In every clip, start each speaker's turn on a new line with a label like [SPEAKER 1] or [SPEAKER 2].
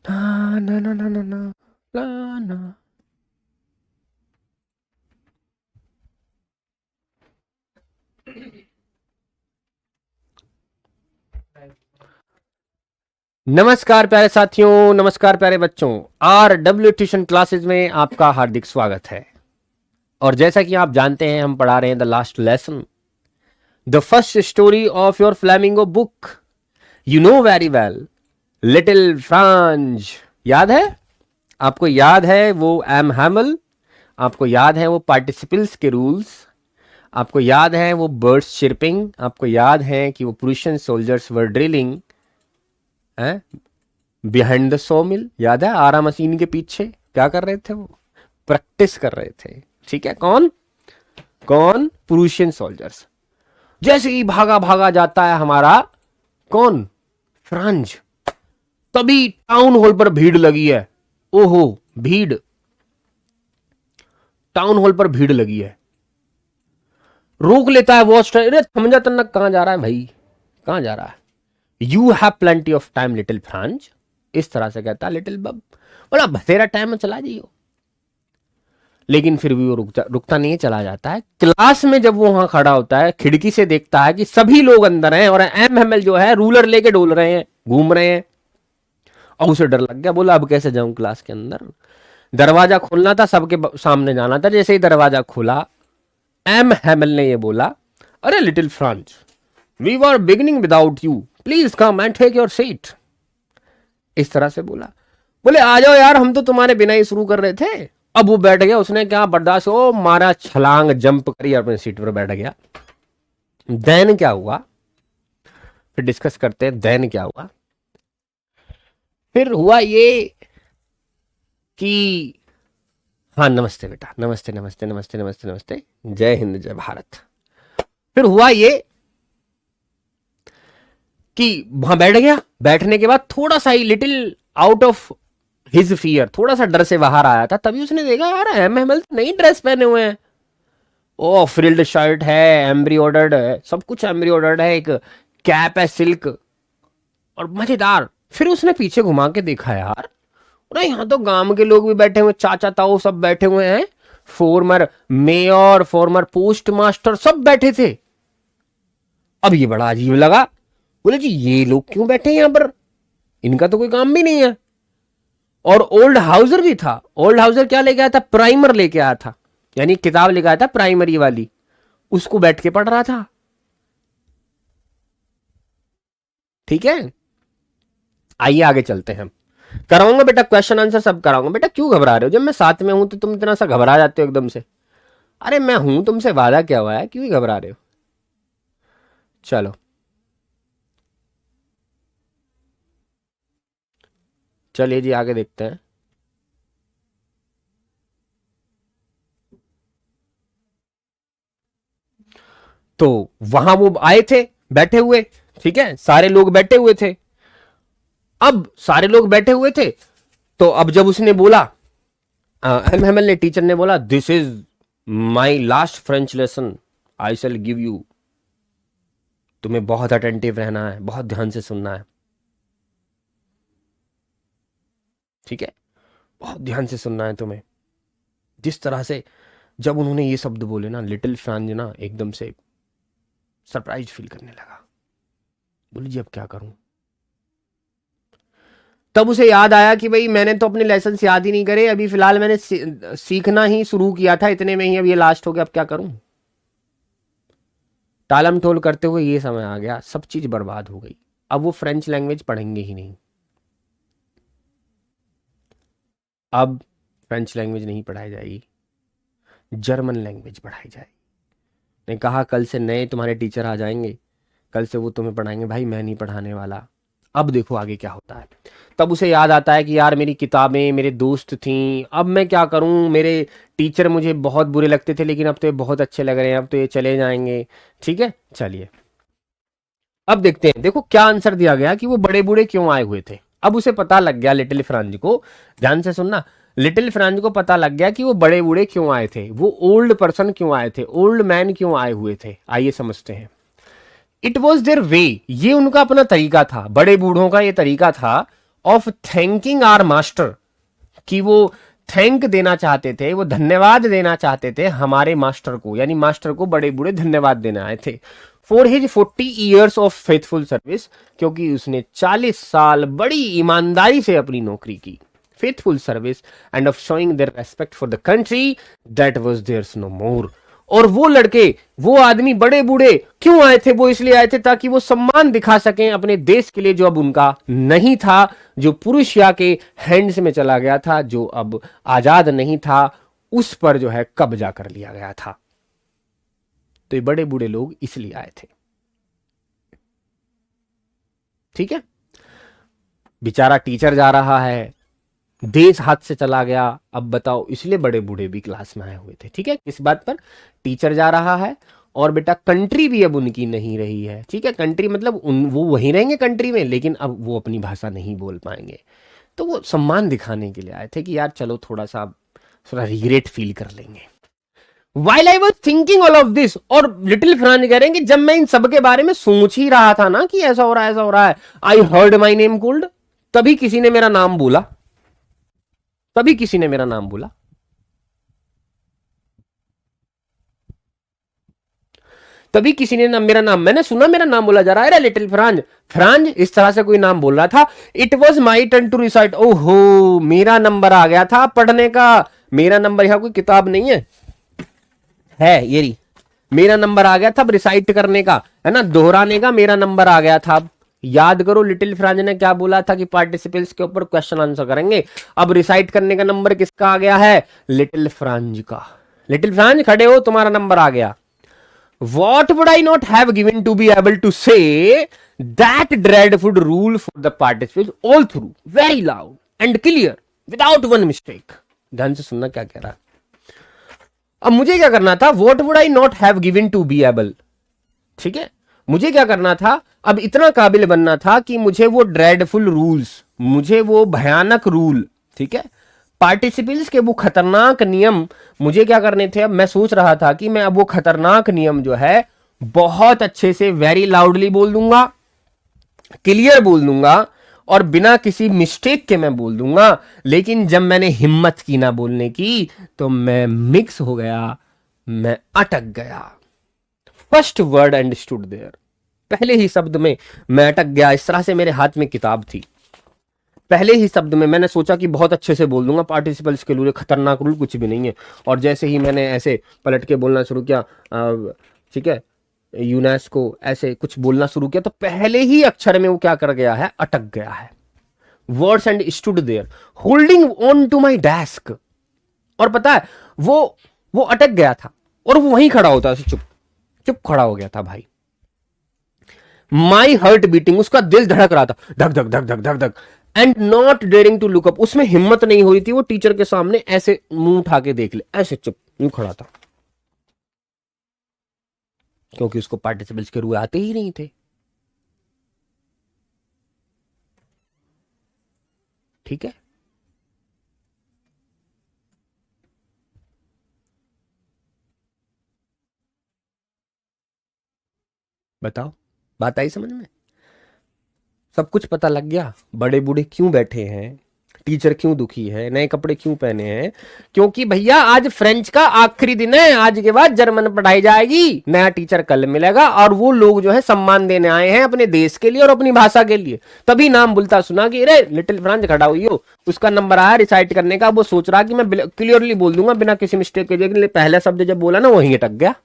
[SPEAKER 1] ना ना ना ना ना ना ना ना। नमस्कार प्यारे साथियों, नमस्कार प्यारे बच्चों। RW ट्यूशन क्लासेस में आपका हार्दिक स्वागत है। और जैसा कि आप जानते हैं, हम पढ़ा रहे हैं the last lesson, the first story of your flamingo book. You know very well, little Franz. याद है? आपको याद है वो एम हैमल? आपको याद है वो पार्टिसिपल्स के रूल्स? आपको याद है वो बर्ड्स चिरपिंग? आपको याद है कि वो Prussian soldiers were drilling behind the sawmill? याद है? आरा मशीन के पीछे क्या कर रहे थे? वो प्रैक्टिस कर रहे थे। ठीक है, कौन कौन? Prussian soldiers. जैसे ही भागा भागा जाता है हमारा कौन? फ्रांज। तभी टाउन हॉल पर भीड़ लगी है। ओहो, भीड़! टाउन हॉल पर भीड़ लगी है। रोक लेता है वॉच। अरे थम जा तन्नक, कहां जा रहा है भाई? कहां जा रहा है? You have plenty of time little Franz. इस तरह से कहता है लिटिल बब। बोला बथेरा टाइम में चला जाइयो। लेकिन फिर भी वो रुकता नहीं है, चला जाता है। क्लास में जब वो वहां खड़ा होता है, खिड़की से देखता है कि सभी लोग अंदर हैं और एम जो है रूलर लेके डोल रहे हैं, घूम रहे हैं। और उसे डर लग गया। बोला अब कैसे जाऊं क्लास के अंदर? दरवाजा खोलना था, सबके सामने जाना था। जैसे ही दरवाजा खोला, एम हैमल ने ये बोला, अरे little Franz, we were beginning without you, please come and take your seat. इस तरह से बोला। बोले आ जाओ यार, हम तो तुम्हारे बिना ही शुरू कर रहे थे। अब वो बैठ गया। उसने क्या बर्दाश्त हो, मारा छलांग, जंप करी, अपने सीट पर बैठ गया। देन क्या हुआ, फिर डिस्कस करते हैं। देन क्या हुआ? फिर हुआ ये कि हाँ, नमस्ते बेटा, नमस्ते नमस्ते नमस्ते नमस्ते नमस्ते, जय हिंद जय भारत। फिर हुआ ये कि वहां बैठ गया। बैठने के बाद थोड़ा सा ही little out of his fear, थोड़ा सा डर से बाहर आया था। तभी उसने देखा यार एम हैमल नई ड्रेस पहने हुए हैं। ओ फ्रिल्ड शर्ट है, एम्ब्रियोडर्ड है, सब कुछ एम्ब्रियोडर्ड है, एक कैप है सिल्क और मजेदार। फिर उसने पीछे घुमा के देखा यार, नहीं यहाँ तो गांव के लोग भी बैठे हुए, चाचा ताऊ सब बैठे हुए हैं, farmer mayor, farmer post master सब बैठे थे। अब ये बड़ा अजीब लगा। बोले जी ये लोग क्यों बैठे हैं यहां पर? इनका तो कोई काम भी नहीं है। और ओल्ड हाउसर भी था। ओल्ड हाउसर क्या लेके आया था? प्राइमर लेके आया था, यानी किताब लेके आया था प्राइमरी वाली। उसको बैठ के पढ़ रहा था। ठीक है, आइए आगे चलते हैं। कराऊंगा बेटा, क्वेश्चन आंसर सब कराऊंगा। बेटा क्यों घबरा रहे हो? जब मैं साथ में हूं तो तुम इतना सा घबरा जाते हो एकदम से। अरे मैं हूं, तुमसे वादा क्या हुआ है, क्यों घबरा रहे हो? चलो चलिए जी, आगे देखते हैं। तो वहां वो आए थे, बैठे हुए। ठीक है, सारे लोग बैठे हुए थे। अब सारे लोग बैठे हुए थे, तो अब जब उसने बोला, एम हेमल ने, टीचर ने बोला, this is my last French lesson, I shell give you. तुम्हें बहुत अटेंटिव रहना है, बहुत ध्यान से सुनना है। ठीक है, बहुत ध्यान से सुनना है तुम्हें। जिस तरह से जब उन्होंने ये शब्द बोले ना, लिटिल फ्रांज ना एकदम से सरप्राइज फील करने लगा। बोली जी अब क्या करूं? तब उसे याद आया कि भाई मैंने तो अपने लेसन याद ही नहीं करे, अभी फिलहाल मैंने सीखना ही शुरू किया था, इतने में ही अब ये लास्ट हो गया, अब क्या करूं? टालम टोल करते हुए ये समय आ गया, सब चीज बर्बाद हो गई। अब वो फ्रेंच लैंग्वेज पढ़ेंगे ही नहीं। अब फ्रेंच लैंग्वेज नहीं पढ़ाई जाएगी, जर्मन लैंग्वेज पढ़ाई जाएगी। ने कहा कल से नए तुम्हारे टीचर आ जाएंगे, कल से वो तुम्हें पढ़ाएंगे। भाई मैं नहीं पढ़ाने वाला। अब देखो आगे क्या होता है। तब उसे याद आता है कि यार मेरी किताबें, मेरे दोस्त थीं, अब मैं क्या करूं? मेरे टीचर मुझे बहुत बुरे लगते थे, लेकिन अब तो ये बहुत अच्छे लग रहे हैं, अब तो ये चले जाएंगे। ठीक है, चलिए अब देखते हैं। देखो क्या आंसर दिया गया कि वो बड़े बूढ़े क्यों आए हुए थे। अब उसे पता लग गया, लिटिल फ्रांज को, ध्यान से सुनना, लिटिल फ्रांज को पता लग गया कि वो बड़े बूढ़े क्यों आए थे, वो ओल्ड पर्सन क्यों आए थे, ओल्ड मैन क्यों आए हुए थे। आइए समझते हैं। इट वॉज देयर वे, ये उनका अपना तरीका था, बड़े बूढ़ों का ये तरीका था, ऑफ थैंकिंग आवर मास्टर, कि वो थैंक देना चाहते थे, वो धन्यवाद देना चाहते थे हमारे मास्टर को, यानी मास्टर को बड़े बूढ़े धन्यवाद देने आए थे। For his 40 years of faithful service, क्योंकि उसने 40 साल बड़ी ईमानदारी से अपनी नौकरी की। Faithful service and of showing their respect for the country that was theirs no more. और वो लड़के, वो आदमी बड़े बूढ़े क्यों आए थे? वो इसलिए आए थे ताकि वो सम्मान दिखा सकें अपने देश के लिए, जो अब उनका नहीं था, जो पुरुषिया के हैंड्स में चला गया था, जो अब आजाद नहीं था, उस पर जो है कब्जा कर लिया गया था। तो ये बड़े बूढ़े लोग इसलिए आए थे। ठीक है, बेचारा टीचर जा रहा है, देश हाथ से चला गया, अब बताओ, इसलिए बड़े बूढ़े भी क्लास में आए हुए थे। ठीक है, किस बात पर? टीचर जा रहा है और बेटा कंट्री भी अब उनकी नहीं रही है। ठीक है, कंट्री मतलब वो वहीं रहेंगे कंट्री में, लेकिन अब वो अपनी भाषा नहीं बोल पाएंगे। तो वो सम्मान दिखाने के लिए आए थे कि यार चलो थोड़ा रिग्रेट फील कर लेंगे। While I was thinking all of this, और लिटिल फ्रांज कह रहे हैं कि जब मैं इन सब के बारे में सोच ही रहा था ना कि ऐसा हो रहा है ऐसा हो रहा है, I heard my name called, तभी किसी ने मेरा नाम बोला, तभी किसी ने मेरा नाम बोला। तभी किसी ने मेरा नाम, मैंने सुना मेरा नाम बोला जा रहा है, लिटिल फ्रांज, फ्रांज, इस तरह से कोई नाम बोल रहा था। It was my turn to recite, ओहो मेरा नंबर आ गया था पढ़ने का। मेरा नंबर, यहां कोई किताब नहीं है ये रही, मेरा नंबर आ गया था अब रिसाइट करने का, है ना, दोहराने का मेरा नंबर आ गया था। याद करो लिटिल फ्रांज ने क्या बोला था कि पार्टिसिपल्स के ऊपर क्वेश्चन आंसर करेंगे। अब रिसाइट करने का नंबर किसका आ गया है? लिटिल फ्रांज का। लिटिल फ्रांज खड़े हो, तुम्हारा नंबर आ गया। What would I not have given to be able to say that dreadful rule for the participants all through, very loud and clear, without one mistake. ध्यान से सुनना क्या कह रहा है। अब मुझे क्या करना था? What would I not have given to be able, ठीक है, मुझे क्या करना था? अब इतना काबिल बनना था कि मुझे वो ड्रेडफुल रूल्स, मुझे वो भयानक रूल, ठीक है, पार्टिसिपल्स के वो खतरनाक नियम मुझे क्या करने थे? अब मैं सोच रहा था कि मैं अब वो खतरनाक नियम जो है बहुत अच्छे से वेरी लाउडली बोल दूंगा, क्लियर बोल दूंगा, और बिना किसी मिस्टेक के मैं बोल दूंगा। लेकिन जब मैंने हिम्मत की ना बोलने की, तो मैं मिक्स हो गया, मैं अटक गया। First word and stood there, पहले ही शब्द में मैं अटक गया। इस तरह से मेरे हाथ में किताब थी, पहले ही शब्द में मैंने सोचा कि बहुत अच्छे से बोल दूंगा, पार्टिसिपल्स के लिए खतरनाक रूल कुछ भी नहीं है। और जैसे ही मैंने ऐसे पलट के बोलना शुरू किया, ठीक है, यूनेस्को ऐसे कुछ बोलना शुरू किया, तो पहले ही अक्षर में वो क्या कर गया है? अटक गया है। Words and stood there holding on to my desk. और पता है वो अटक गया था और वो वहीं खड़ा होता, चुप चुप खड़ा हो गया था भाई। माई हार्ट बीटिंग, उसका दिल धड़क रहा था, धक धक धक धक धक धक, and not daring to look up, उसमें हिम्मत नहीं हो रही थी वो टीचर के सामने ऐसे मुंह उठा के देख ले, ऐसे चुप यूं खड़ा था, क्योंकि उसको पार्टिसिपल्स के रूल आते ही नहीं थे। ठीक है, बताओ, बात आई समझ में? सब कुछ पता लग गया, बड़े बूढ़े क्यों बैठे हैं, टीचर क्यों दुखी है, नए कपड़े क्यों पहने हैं? क्योंकि भैया आज फ्रेंच का आखिरी दिन है, आज के बाद जर्मन पढ़ाई जाएगी, नया टीचर कल मिलेगा, और वो लोग जो है सम्मान देने आए हैं अपने देश के लिए और अपनी भाषा के लिए। तभी नाम बोलता सुना कि अरे लिटिल फ्रांस खड़ा हुई हो, उसका नंबर आया रिसाइट करने का, वो सोच रहा कि मैं क्लियरली बोल दूंगा बिना किसी मिस्टेक के, लेकिन पहला शब्द जब बोला ना वहीं अटक गया।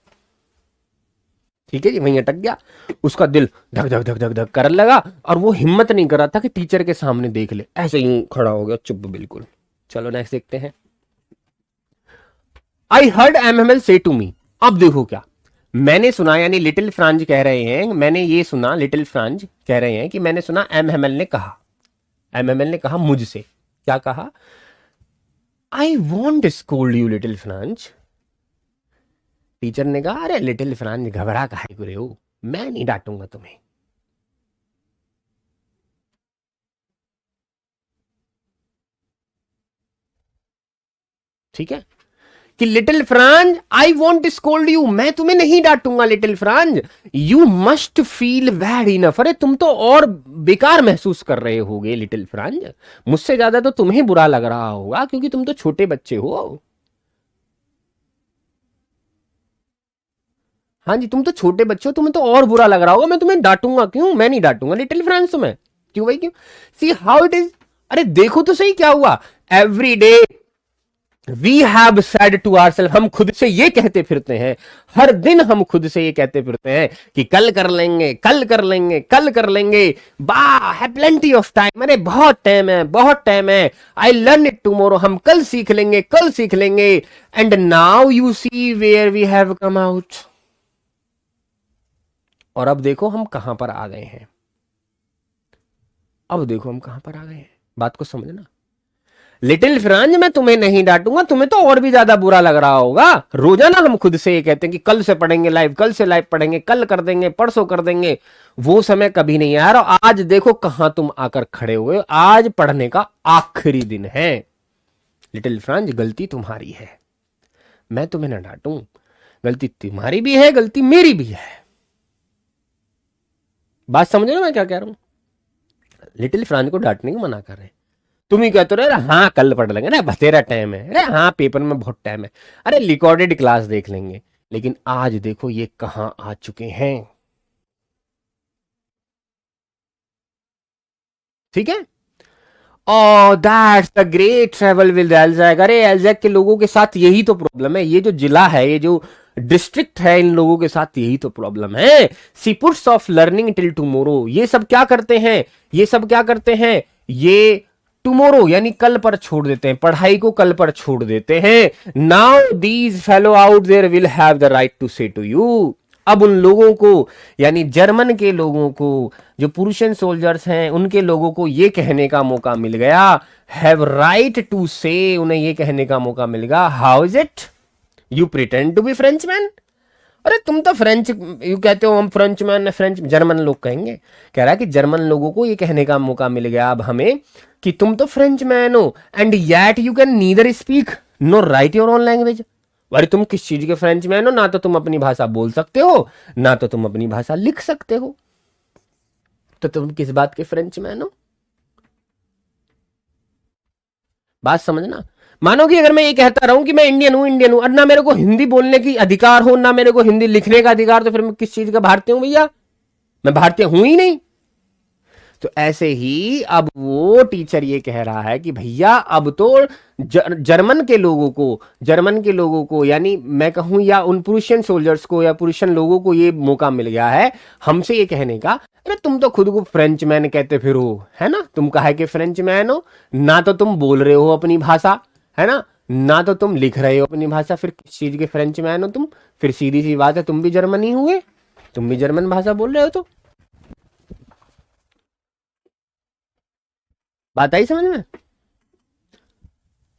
[SPEAKER 1] ठीक है जी, वहीं अटक गया, उसका दिल धक धक धक धक धक करने लगा, और वो हिम्मत नहीं कर रहा था कि टीचर के सामने देख ले, ऐसे ही खड़ा हो गया चुप बिल्कुल। चलो नेक्स्ट देखते हैं। आई हर्ड एमएमएल से टू मी, अब देखो क्या मैंने सुना, यानी लिटिल फ्रांज कह रहे हैं, मैंने ये सुना, लिटिल फ्रांज कह रहे हैं कि मैंने सुना एमएमएल ने कहा, एमएमएल ने कहा मुझसे, क्या कहा? आई won't scold you little Franz. Teacher ने कहा अरे लिटिल फ्रांज घबरा काहे को रहे हो, मैं नहीं डांटूंगा तुम्हें। ठीक है, कि little Franz I won't scold you, मैं तुम्हें नहीं डांटूंगा little Franz, you must feel bad enough. अरे तुम तो और बेकार महसूस कर रहे होगे लिटिल फ्रांज, मुझसे ज्यादा तो तुम्हें बुरा लग रहा होगा क्योंकि तुम तो छोटे बच्चे हो। हाँ जी, तुम तो छोटे बच्चे हो, तुम्हें तो और बुरा लग रहा होगा, मैं तुम्हें डांटूंगा क्यों, मैं नहीं डांटूंगा लिटिल फ्रांज तुम्हें, क्यों भाई क्यों। सी हाउ इट इज, अरे देखो तो सही क्या हुआ। Every day we have said to ourselves, हम खुद से ये कहते फिरते हैं, हर दिन हम खुद से ये कहते फिरते हैं कि कल कर लेंगे, कल कर लेंगे, कल कर लेंगे, बा है प्लेंटी ऑफ टाइम, अरे बहुत टाइम है, बहुत टाइम है, आई लर्न इट टुमारो, हम कल सीख लेंगे, कल सीख लेंगे। And now you see where we have come out, और अब देखो हम कहां पर आ गए हैं, अब देखो हम कहां पर आ गए हैं, बात को समझना। लिटिल फ्रांज मैं तुम्हें नहीं डांटूंगा, तुम्हें तो और भी ज्यादा बुरा लग रहा होगा। रोजाना हम खुद से ये कहते हैं कि कल से पढ़ेंगे लाइव, कल से लाइव पढ़ेंगे, कल कर देंगे, परसों कर देंगे, वो समय कभी नहीं आया। और आज देखो कहां तुम आकर खड़े हुए, आज पढ़ने का आखिरी दिन है। लिटिल फ्रांज गलती तुम्हारी है, मैं तुम्हें ना डांटूं, गलती तुम्हारी भी है, गलती मेरी भी है। बात समझ रहे हो मैं क्या कह रहा हूं। लिटिल फ्रांज को डांटने को मना कर रहे हैं, तुम ही कहते रहे हाँ कल पढ़ लेंगे ना, बतेरा टाइम है, अरे हाँ पेपर में बहुत टाइम है, अरे रिकॉर्डेड क्लास देख लेंगे। लेकिन आज देखो ये कहां आ चुके हैं, ठीक है। Oh that's the great travel with Alsace. अरे एल्जैक के लोगों के साथ यही तो प्रॉब्लम है, ये जो जिला है, ये जो डिस्ट्रिक्ट है, इन लोगों के साथ यही तो प्रॉब्लम है। She puts off learning till tomorrow, ये सब क्या करते हैं, ये सब क्या करते हैं, ये टुमारो यानी कल पर छोड़ देते हैं, पढ़ाई को कल पर छोड़ देते हैं। Now these fellow out there will have the right to say to you, अब उन लोगों को यानी जर्मन के लोगों को, जो पुरुषन सोल्जर्स हैं, उनके लोगों को ये कहने का मौका मिल गया, हैव राइट टू से, उन्हें ये कहने का मौका मिल गया, how is it you pretend to be Frenchman. अरे तुम तो फ्रेंच, यू कहते हो हम फ्रेंचमैन, फ्रेंच जर्मन लोग कहेंगे, कह रहा है कि जर्मन लोगों को ये कहने का मौका मिल गया अब हमें कि तुम तो फ्रेंचमैन हो, and yet you can neither speak nor write your own language. अरे तुम किस चीज के फ्रेंचमैन हो, ना तो तुम अपनी भाषा बोल सकते हो, ना तो तुम अपनी भाषा लिख सकते हो, तो तुम किस बात के फ्रेंचमैन हो। बात समझना। मानो कि अगर मैं ये कहता रहूं कि मैं इंडियन हूं, इंडियन हूं, और ना मेरे को हिंदी बोलने की अधिकार हो, ना मेरे को हिंदी लिखने का अधिकार, तो फिर मैं किस चीज का भारतीय हूं भैया, मैं भारतीय हूं ही नहीं। तो ऐसे ही अब वो टीचर ये कह रहा है कि भैया अब तो जर्मन के लोगों को, जर्मन के लोगों को यानी मैं कहूं या उन पुरुषन सोल्जर्स को या पुरुषन लोगों को ये मौका मिल गया है हमसे ये कहने का, अरे तुम तो खुद को फ्रेंचमैन कहते फिर हो, है ना, तुम कहे कि फ्रेंचमैन हो, ना तो तुम बोल रहे हो अपनी भाषा, है ना तो तुम लिख रहे हो अपनी भाषा, फिर किस चीज के फ्रेंचमैन हो तुम। फिर सीधी सी बात है, तुम भी जर्मन ही हुए, तुम भी जर्मन भाषा बोल रहे हो। तो बात आई समझ में।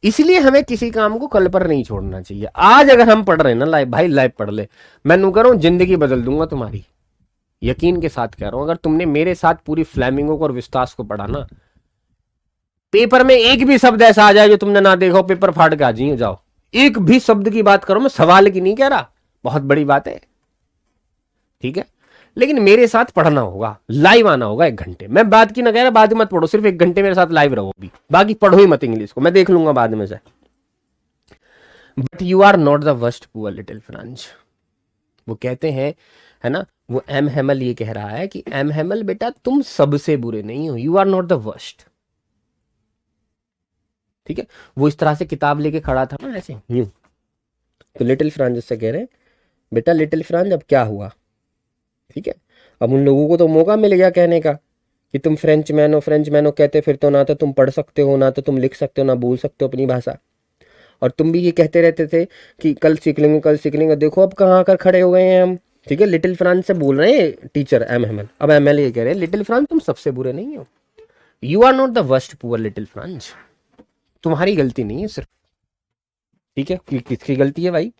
[SPEAKER 1] इसलिए हमें किसी काम को कल पर नहीं छोड़ना चाहिए। आज अगर हम पढ़ रहे हैं ना लाइव, भाई लाइव पढ़ ले, मैं नू कह रहा हूं जिंदगी बदल दूंगा तुम्हारी, यकीन के साथ कह रहा हूं। अगर तुमने मेरे साथ पूरी फ्लैमिंगो को और विस्तास को पढ़ा ना, पेपर में एक भी शब्द ऐसा आ जाए जो तुमने ना देखो, पेपर फाड़ के आ जाइए जाओ। एक भी शब्द की बात करो, मैं सवाल की नहीं कह रहा, बहुत बड़ी बात है, ठीक है। लेकिन मेरे साथ पढ़ना होगा, लाइव आना होगा 1 घंटे। मैं बात की ना कह रहा, बाद मत पढ़ो, सिर्फ 1 घंटे मेरे साथ लाइव रहो अभी, बाकी पढ़ो ही मत इंग्लिश को, मैं देख लूंगा बाद में से। But you are not the worst poor little Franz, वो कहते हैं, है ना, वो एम हेमल ये कह रहा है कि एम हेमल बेटा तुम सबसे बुरे नहीं हो, you are not the worst, ठीक है। वो इस तरह से किताब लेके खड़ा था ना ऐसे यूं, तो लिटिल फ्रांज उससे कह रहे हैं बेटा लिटिल फ्रांज अब क्या हुआ, ठीक है। अब उन लोगों को तो मौका मिल गया कहने का कि तुम फ्रेंच मैन हो, फ्रेंच मैन हो कहते फिर तो ना तो तुम पढ़ सकते हो, ना तो तुम लिख सकते हो, ना बोल सकते हो अपनी भाषा, और तुम भी ये कहते रहते थे कि कल सीख लेंगे, कल सीख लेंगे। देखो अब कहाँ आकर खड़े हो गए हैं हम, ठीक है। लिटिल फ्रांस से बोल रहे हैं टीचर एम हेमल, अब एम एल ये कह रहे हैं लिटिल फ्रांस तुम सबसे बुरे नहीं हो, you are not the worst poor little France, तुम्हारी गलती नहीं है सिर्फ, ठीक है। किसकी गलती है भाई,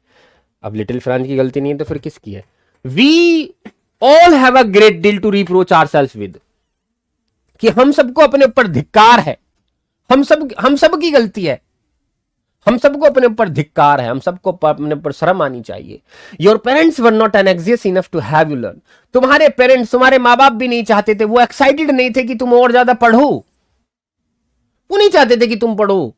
[SPEAKER 1] अब लिटिल फ्रांस की गलती नहीं है तो फिर किसकी है। We all have a great deal to reproach ourselves with, कि हम सबको अपने ऊपर धिक्कार है, हम सब की गलती है, हम सबको अपने ऊपर धिक्कार है, हम सबको अपने ऊपर शर्म आनी चाहिए। Your parents were not anxious enough to have you learn. तुम्हारे पेरेंट्स, तुम्हारे माँ बाप भी नहीं चाहते थे, वो एक्साइटेड नहीं थे कि तुम और ज्यादा पढ़ो, वो नहीं चाहते थे कि तुम पढ़ो।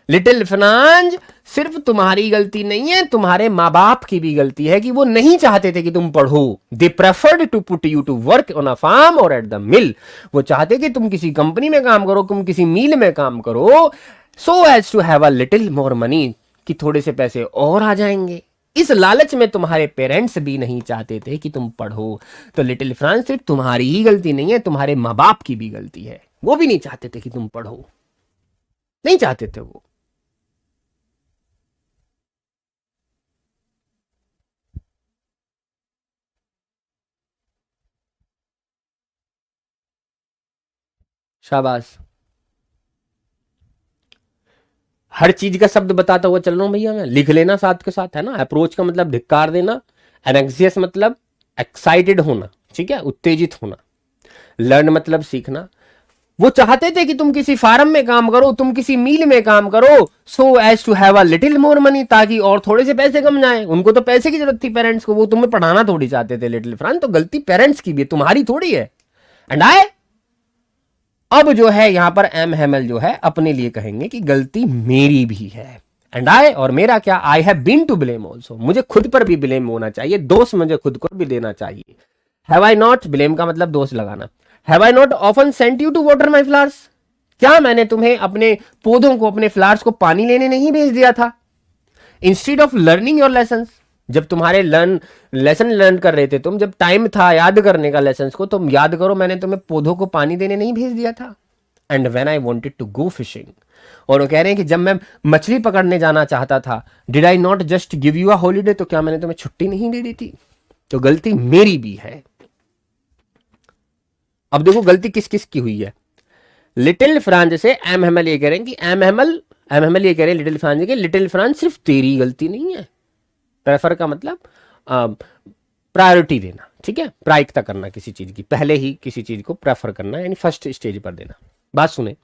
[SPEAKER 1] लिटिल फ्रांज, सिर्फ तुम्हारी गलती नहीं है, तुम्हारे माँ बाप की भी गलती है कि वो नहीं चाहते थे कि तुम पढ़ो। They preferred to put you to work on a farm और एट द मिल। वो चाहते कि तुम किसी कंपनी में काम करो, तुम किसी मिल में काम करो, so as to have a little more money, कि थोड़े से पैसे और आ जाएंगे। इस लालच में तुम्हारे पेरेंट्स भी नहीं चाहते थे कि तुम पढ़ो। तो लिटिल फ्रांस, सिर्फ तुम्हारी ही गलती नहीं है, तुम्हारे माँ बाप की भी गलती है। वो भी नहीं चाहते थे कि तुम पढ़ो, नहीं चाहते थे वो। शाबाश। हर चीज का शब्द बताता हुआ चल रहा हूं भैया मैं, लिख लेना साथ के साथ, है ना। अप्रोच का मतलब धिक्कार देना, एनेक्सियस मतलब एक्साइटेड होना, ठीक है, उत्तेजित होना। लर्न मतलब सीखना। वो चाहते थे कि तुम किसी फार्म में काम करो, तुम किसी मिल में काम करो, so as to have a little more money, ताकि और थोड़े से पैसे कम जाए। उनको तो पैसे की जरूरत थी पेरेंट्स को, वो तुम्हें पढ़ाना थोड़ी चाहते थे लिटिल फ्रांस। तो गलती पेरेंट्स की भी है, तुम्हारी थोड़ी है। एंड आई, अब जो है यहां पर एम हेमल जो है अपने लिए कहेंगे कि गलती मेरी भी है। एंड आई, और मेरा क्या, I have been to blame also, मुझे खुद पर भी ब्लेम होना चाहिए, दोष मुझे खुद को भी देना चाहिए। हैव आई नॉट, ब्लेम का मतलब दोष लगाना। Have I not often sent you to water my flowers, क्या मैंने तुम्हें अपने पौधों को, अपने फ्लावर्स को पानी लेने नहीं भेज दिया था? Instead of learning your lesson, जब तुम्हारे लेसन लर्न कर रहे थे तुम, जब टाइम था याद करने का लेसन को, तुम याद करो, मैंने तुम्हें पौधों को पानी देने नहीं भेज दिया था। And when I wanted to go fishing, और वो कह रहे हैं कि जब मैं मछली पकड़ने जाना चाहता था, did I not just give you a holiday, तो क्या मैंने तुम्हें छुट्टी नहीं दे दी थी? तो गलती मेरी भी है। अब देखो गलती किस किस की हुई है। लिटिल फ्रांस से एम हेमल ये कह रहे हैं कि एम हेमल ये कह रहे हैं लिटिल फ्रांस के, लिटिल फ्रांस सिर्फ तेरी गलती नहीं है। प्रेफर का मतलब प्रायोरिटी देना, ठीक है, प्रायिकता करना किसी चीज की, पहले ही किसी चीज को प्रेफर करना, यानी फर्स्ट स्टेज पर देना। बात सुने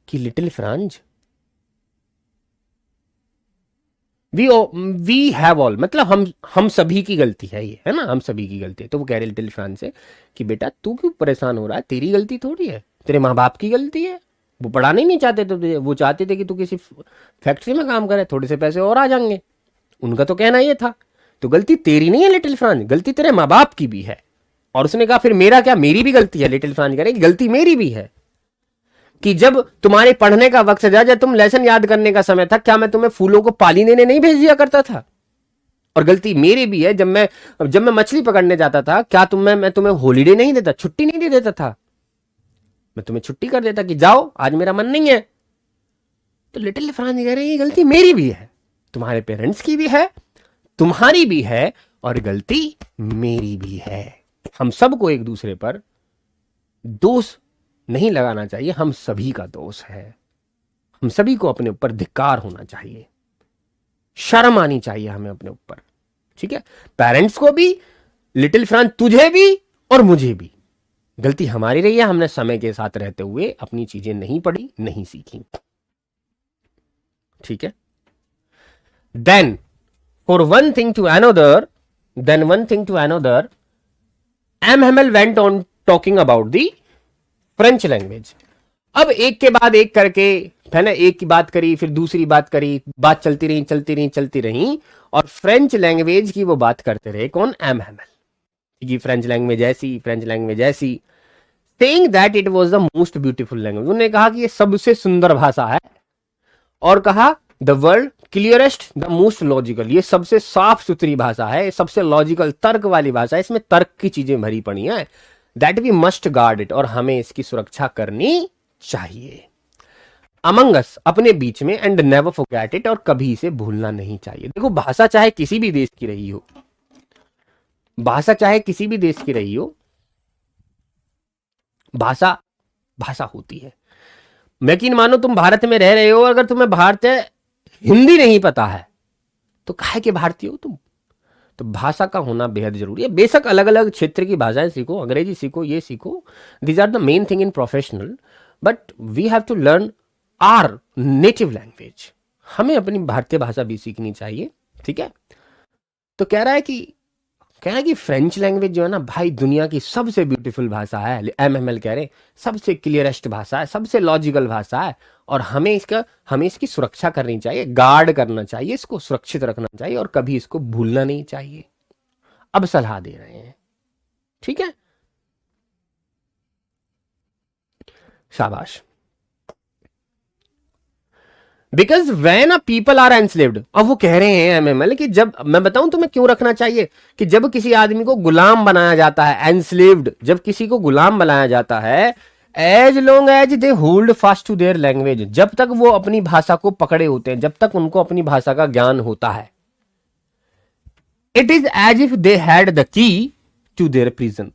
[SPEAKER 1] कि little France, we have all, मतलब हम सभी की गलती है ये, है ना, हम सभी की गलती है। तो वो कह रहे लिटिल फ्रांस से कि बेटा तू क्यों परेशान हो रहा है, तेरी गलती थोड़ी है, तेरे माँ बाप की गलती है। वो पढ़ाना ही नहीं चाहते तो तुझे, वो चाहते थे कि तू किसी फैक्ट्री में काम करे, थोड़े से पैसे और आ जाएंगे, उनका तो कहना ये था। तो गलती तेरी नहीं है लिटिल फ्रांस, गलती तेरे माँ बाप की भी है। और उसने कहा फिर मेरा क्या, मेरी भी गलती है। लिटिल फ्रांस कह रहे गलती मेरी भी है कि जब तुम्हारे पढ़ने का वक्त था, जब तुम लेसन याद करने का समय था, क्या मैं तुम्हें फूलों को पानी देने नहीं भेज दिया करता था? और गलती मेरी भी है, जब मैं मछली पकड़ने जाता था, क्या मैं तुम्हें हॉलीडे नहीं देता, छुट्टी नहीं दे देता था? मैं तुम्हें छुट्टी कर देता कि जाओ आज मेरा मन नहीं है। तो लिटिल फ्रांस कह रहे हैं ये गलती मेरी भी है, तुम्हारे पेरेंट्स की भी है, तुम्हारी भी है, और गलती मेरी भी है। हम सबको एक दूसरे पर दोष नहीं लगाना चाहिए, हम सभी का दोष है। हम सभी को अपने ऊपर धिक्कार होना चाहिए, शर्म आनी चाहिए हमें अपने ऊपर, ठीक है। पेरेंट्स को भी, लिटिल फ्रांस तुझे भी और मुझे भी, गलती हमारी रही है, हमने समय के साथ रहते हुए अपनी चीजें नहीं पढ़ी, नहीं सीखी, ठीक है। Then for one thing to another, M Hamel went on talking about the French language. अब एक के बाद एक करके, है ना, एक की बात करी, फिर दूसरी बात करी, बात चलती रही, और फ्रेंच लैंग्वेज की वो बात करते रहे। कौन? एम हेमल, कि फ्रेंच लैंग्वेज ऐसी, saying that it was the most beautiful language. उन्होंने कहा कि ये सबसे सुंदर भाषा है, और कहा the world clearest, the most logical, ये सबसे साफ सुथरी भाषा है, सबसे लॉजिकल, तर्क वाली भाषा है, इसमें तर्क की चीजें भरी पड़ी हैं। That we must guard it, और हमें इसकी सुरक्षा करनी चाहिए। अमंग अस, अपने बीच में, एंड नेवर फॉरगेट इट, और कभी इसे भूलना नहीं चाहिए। देखो भाषा चाहे किसी भी देश की रही हो, भाषा चाहे किसी भी देश की रही हो, भाषा भाषा होती है। यकीन मानो तुम भारत में रह रहे हो, अगर तुम्हें भारतीय हिंदी नहीं पता है तो काहे के भारतीय हो तुम? तो भाषा का होना बेहद जरूरी है। बेशक अलग अलग क्षेत्र की भाषाएं सीखो, अंग्रेजी सीखो, ये सीखो, these are the main thing in professional, but we have to learn our native language, हमें अपनी भारतीय भाषा भी सीखनी चाहिए, ठीक है। तो कह रहा है कि फ्रेंच लैंग्वेज जो है ना भाई दुनिया की सबसे ब्यूटीफुल भाषा है, एमएमएल कह रहे सबसे क्लियरेस्ट भाषा है, सबसे लॉजिकल भाषा है, और हमें इसकी सुरक्षा करनी चाहिए, गार्ड करना चाहिए, इसको सुरक्षित रखना चाहिए और कभी इसको भूलना नहीं चाहिए। अब सलाह दे रहे हैं, ठीक है, शाबाश। Because when a people are enslaved, अब वो कह रहे हैं एमएमएल कि जब, मैं बताऊं तुम्हें क्यों रखना चाहिए, कि जब किसी आदमी को गुलाम बनाया जाता है, एनस्लेव्ड, जब किसी को गुलाम बनाया जाता है, as long as they hold fast to their language, जब तक वो अपनी भाषा को पकड़े होते हैं, जब तक उनको अपनी भाषा का ज्ञान होता है, it is as if they had the key to their prison,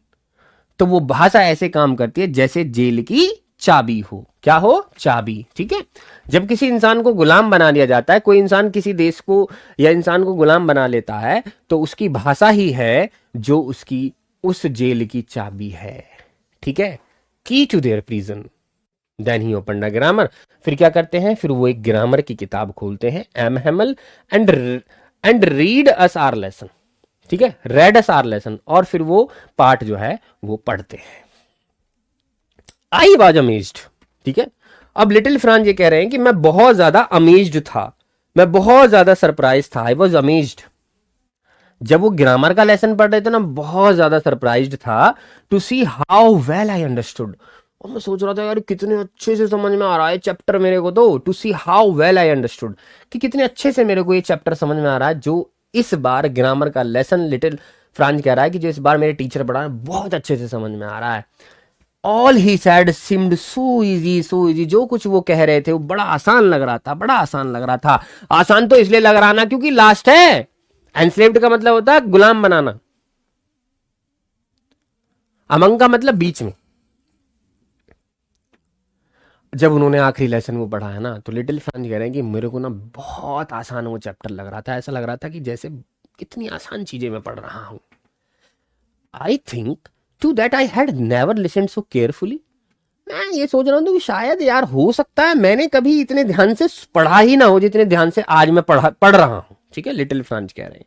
[SPEAKER 1] तो वो भाषा ऐसे काम करती है जैसे जेल की चाबी हो, क्या हो, चाबी, ठीक है। जब किसी इंसान को गुलाम बना दिया जाता है, कोई इंसान किसी देश को या इंसान को गुलाम बना लेता है, तो उसकी भाषा ही है जो उसकी उस जेल की चाबी है, ठीक है, key to their prison. Then he open the grammar, फिर क्या करते हैं, फिर वो एक ग्रामर की किताब खोलते हैं, M Hamel, and read us our lesson, ठीक है, रेड अस आर लेसन, और फिर वो पार्ट जो है वो पढ़ते हैं। आई वाज अमेज्ड, ठीक है। अब लिटिल फ्रांस ये कह रहे हैं कि मैं बहुत ज्यादा अमेज्ड था, मैं बहुत ज्यादा सरप्राइज था, आई वॉज अमेज्ड। जब वो ग्रामर का लेसन पढ़ रहे थे ना, बहुत ज्यादा सरप्राइज्ड था, to see how well I understood, और मैं सोच रहा था यार कितने अच्छे से समझ में आ रहा है चैप्टर मेरे को, तो to see how well I understood, कि कितने अच्छे से मेरे को ये चैप्टर समझ में आ रहा है, जो इस बार ग्रामर का लेसन लिटिल फ्रांस कह रहा है कि जो इस बार मेरे टीचर पढ़ा है बहुत अच्छे से समझ में आ रहा है। All he sad seemed so easy, so easy, जो कुछ वो कह रहे थे वो बड़ा आसान लग रहा था, बड़ा आसान लग रहा था। आसान तो इसलिए लग रहा ना क्योंकि लास्ट है, एनस्लेव्ड का मतलब होता है गुलाम बनाना, अमंग का मतलब बीच में। जब उन्होंने आखिरी लेसन वो पढ़ा है ना, तो लिटिल फ्रांस कह रहे हैं कि मेरे को ना बहुत आसान वो चैप्टर लग रहा था, ऐसा लग रहा था कि जैसे कितनी आसान चीजें मैं पढ़ रहा हूं। I think too that I had never listened so carefully, मैं ये सोच रहा हूँ कि शायद यार हो सकता है मैंने कभी इतने ध्यान से पढ़ा ही ना हो जितने ध्यान से आज मैं पढ़ रहा हूँ, ठीक है। लिटिल फ्रांस कह रहे हैं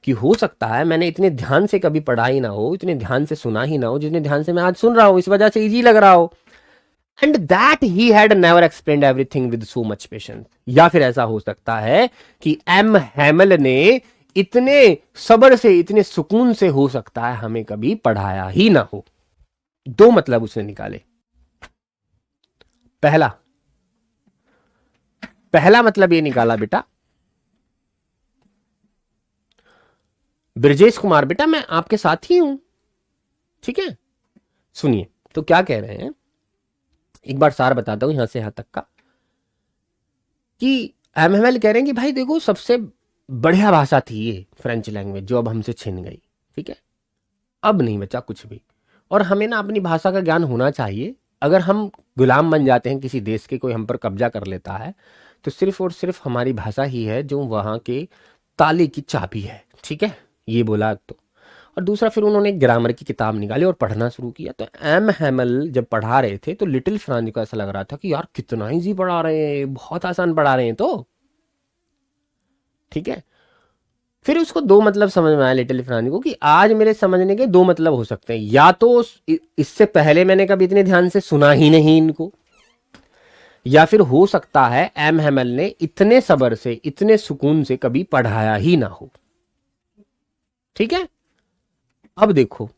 [SPEAKER 1] कि हो सकता है मैंने इतने ध्यान से कभी पढ़ा ही ना हो, इतने ध्यान से सुना ही ना हो जितने ध्यान से मैं आज सुन रहा हूँ, इस वजह से इजी लग रहा हो। And that he had never explained everything with so much patience, या फिर ऐसा हो सकता है कि एम हैमल ने इतने सब्र से, इतने सुकून से, हो सकता है हमें कभी पढ़ाया ही ना हो। दो मतलब उसने निकाले। पहला मतलब ये निकाला बेटा, ब्रजेश कुमार बेटा मैं आपके साथ ही हूं, ठीक है। सुनिए तो क्या कह रहे हैं, एक बार सार बताता हूं यहां से यहां तक का, कि एमएमएल कह रहे हैं कि भाई देखो सबसे बढ़िया भाषा थी ये फ्रेंच लैंग्वेज जो अब हमसे छिन गई, ठीक है, अब नहीं बचा कुछ भी, और हमें ना अपनी भाषा का ज्ञान होना चाहिए। अगर हम गुलाम बन जाते हैं किसी देश के, कोई हम पर कब्जा कर लेता है, तो सिर्फ और सिर्फ हमारी भाषा ही है जो वहाँ के ताले की चाबी है, ठीक है, ये बोला तो। और दूसरा फिर उन्होंने एक ग्रामर की किताब निकाली और पढ़ना शुरू किया। तो एम हैमल जब पढ़ा रहे थे तो लिटिल फ्रांस को ऐसा लग रहा था कि यार कितना ईजी पढ़ा रहे हैं, बहुत आसान पढ़ा रहे हैं, तो ठीक है। फिर उसको दो मतलब समझ में आया लिटिल फ्रांस को, कि आज मेरे समझने के दो मतलब हो सकते हैं, या तो इससे पहले मैंने कभी इतने ध्यान से सुना ही नहीं इनको, या फिर हो सकता है एम हैमल ने इतने सब्र से, इतने सुकून से कभी पढ़ाया ही ना हो, ठीक है। अब देखो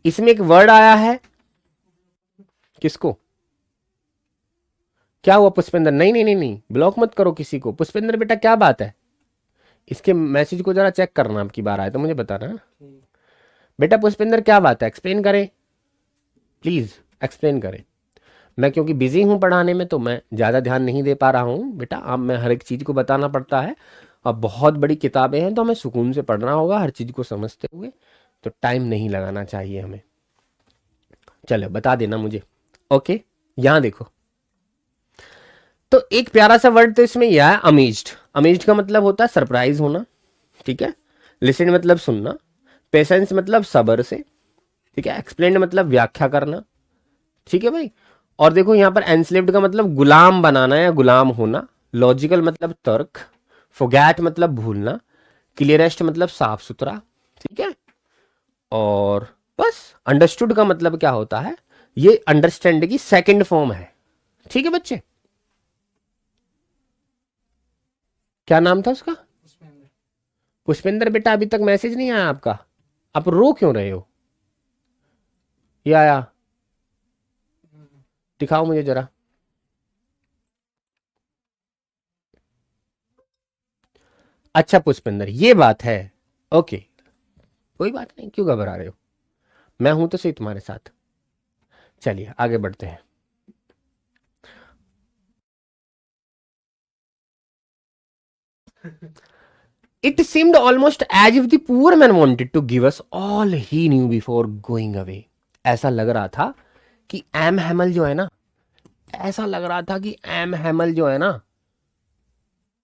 [SPEAKER 1] इसमें एक वर्ड आया है, किसको, क्या हुआ पुष्पेंद्र, नहीं नहीं नहीं नहीं, ब्लॉक मत करो किसी को। पुष्पेंद्र बेटा क्या बात है, इसके मैसेज को जरा चेक करना, आपकी बार आए तो मुझे बताना बेटा। पुष्पेंद्र क्या बात है, एक्सप्लेन करें प्लीज, एक्सप्लेन करें। मैं क्योंकि बिजी हूं पढ़ाने में तो मैं ज़्यादा ध्यान नहीं दे पा रहा हूं बेटा, अब मैं हर एक चीज़ को बताना पड़ता है, अब बहुत बड़ी किताबें हैं तो हमें सुकून से पढ़ना होगा हर चीज़ को समझते हुए, तो टाइम नहीं लगाना चाहिए हमें। चलो बता देना मुझे, ओके। यहाँ देखो तो एक प्यारा सा वर्ड तो इसमें यह है, अमेज्ड। अमेज्ड का मतलब होता है सरप्राइज होना, ठीक है। लिसन मतलब सुनना, पेशेंस मतलब सब्र से, ठीक है। एक्सप्लेन मतलब व्याख्या करना, ठीक है भाई। और देखो यहाँ पर एनस्लेव्ड का मतलब गुलाम बनाना या गुलाम होना, लॉजिकल मतलब तर्क, फोगैट मतलब भूलना, क्लियरेस्ट मतलब साफ सुथरा, ठीक है। और बस अंडरस्टूड का मतलब क्या होता है, ये अंडरस्टैंड की सेकंड फॉर्म है, ठीक है बच्चे। क्या नाम था उसका? पुष्पेंद्र बेटा, अभी तक मैसेज नहीं आया आपका, आप रो क्यों रहे हो? ये आया, दिखाओ मुझे जरा। अच्छा पुष्पेंद्र, ये बात है, ओके, कोई बात नहीं, क्यों घबरा रहे हो, मैं हूं तो सही तुम्हारे साथ। चलिए आगे बढ़ते हैं। It seemed almost as if the poor man wanted to give us all he knew before going away. ऐसा लग रहा था कि एम हैमल जो है ना, ऐसा लग रहा था कि एम हैमल जो है ना,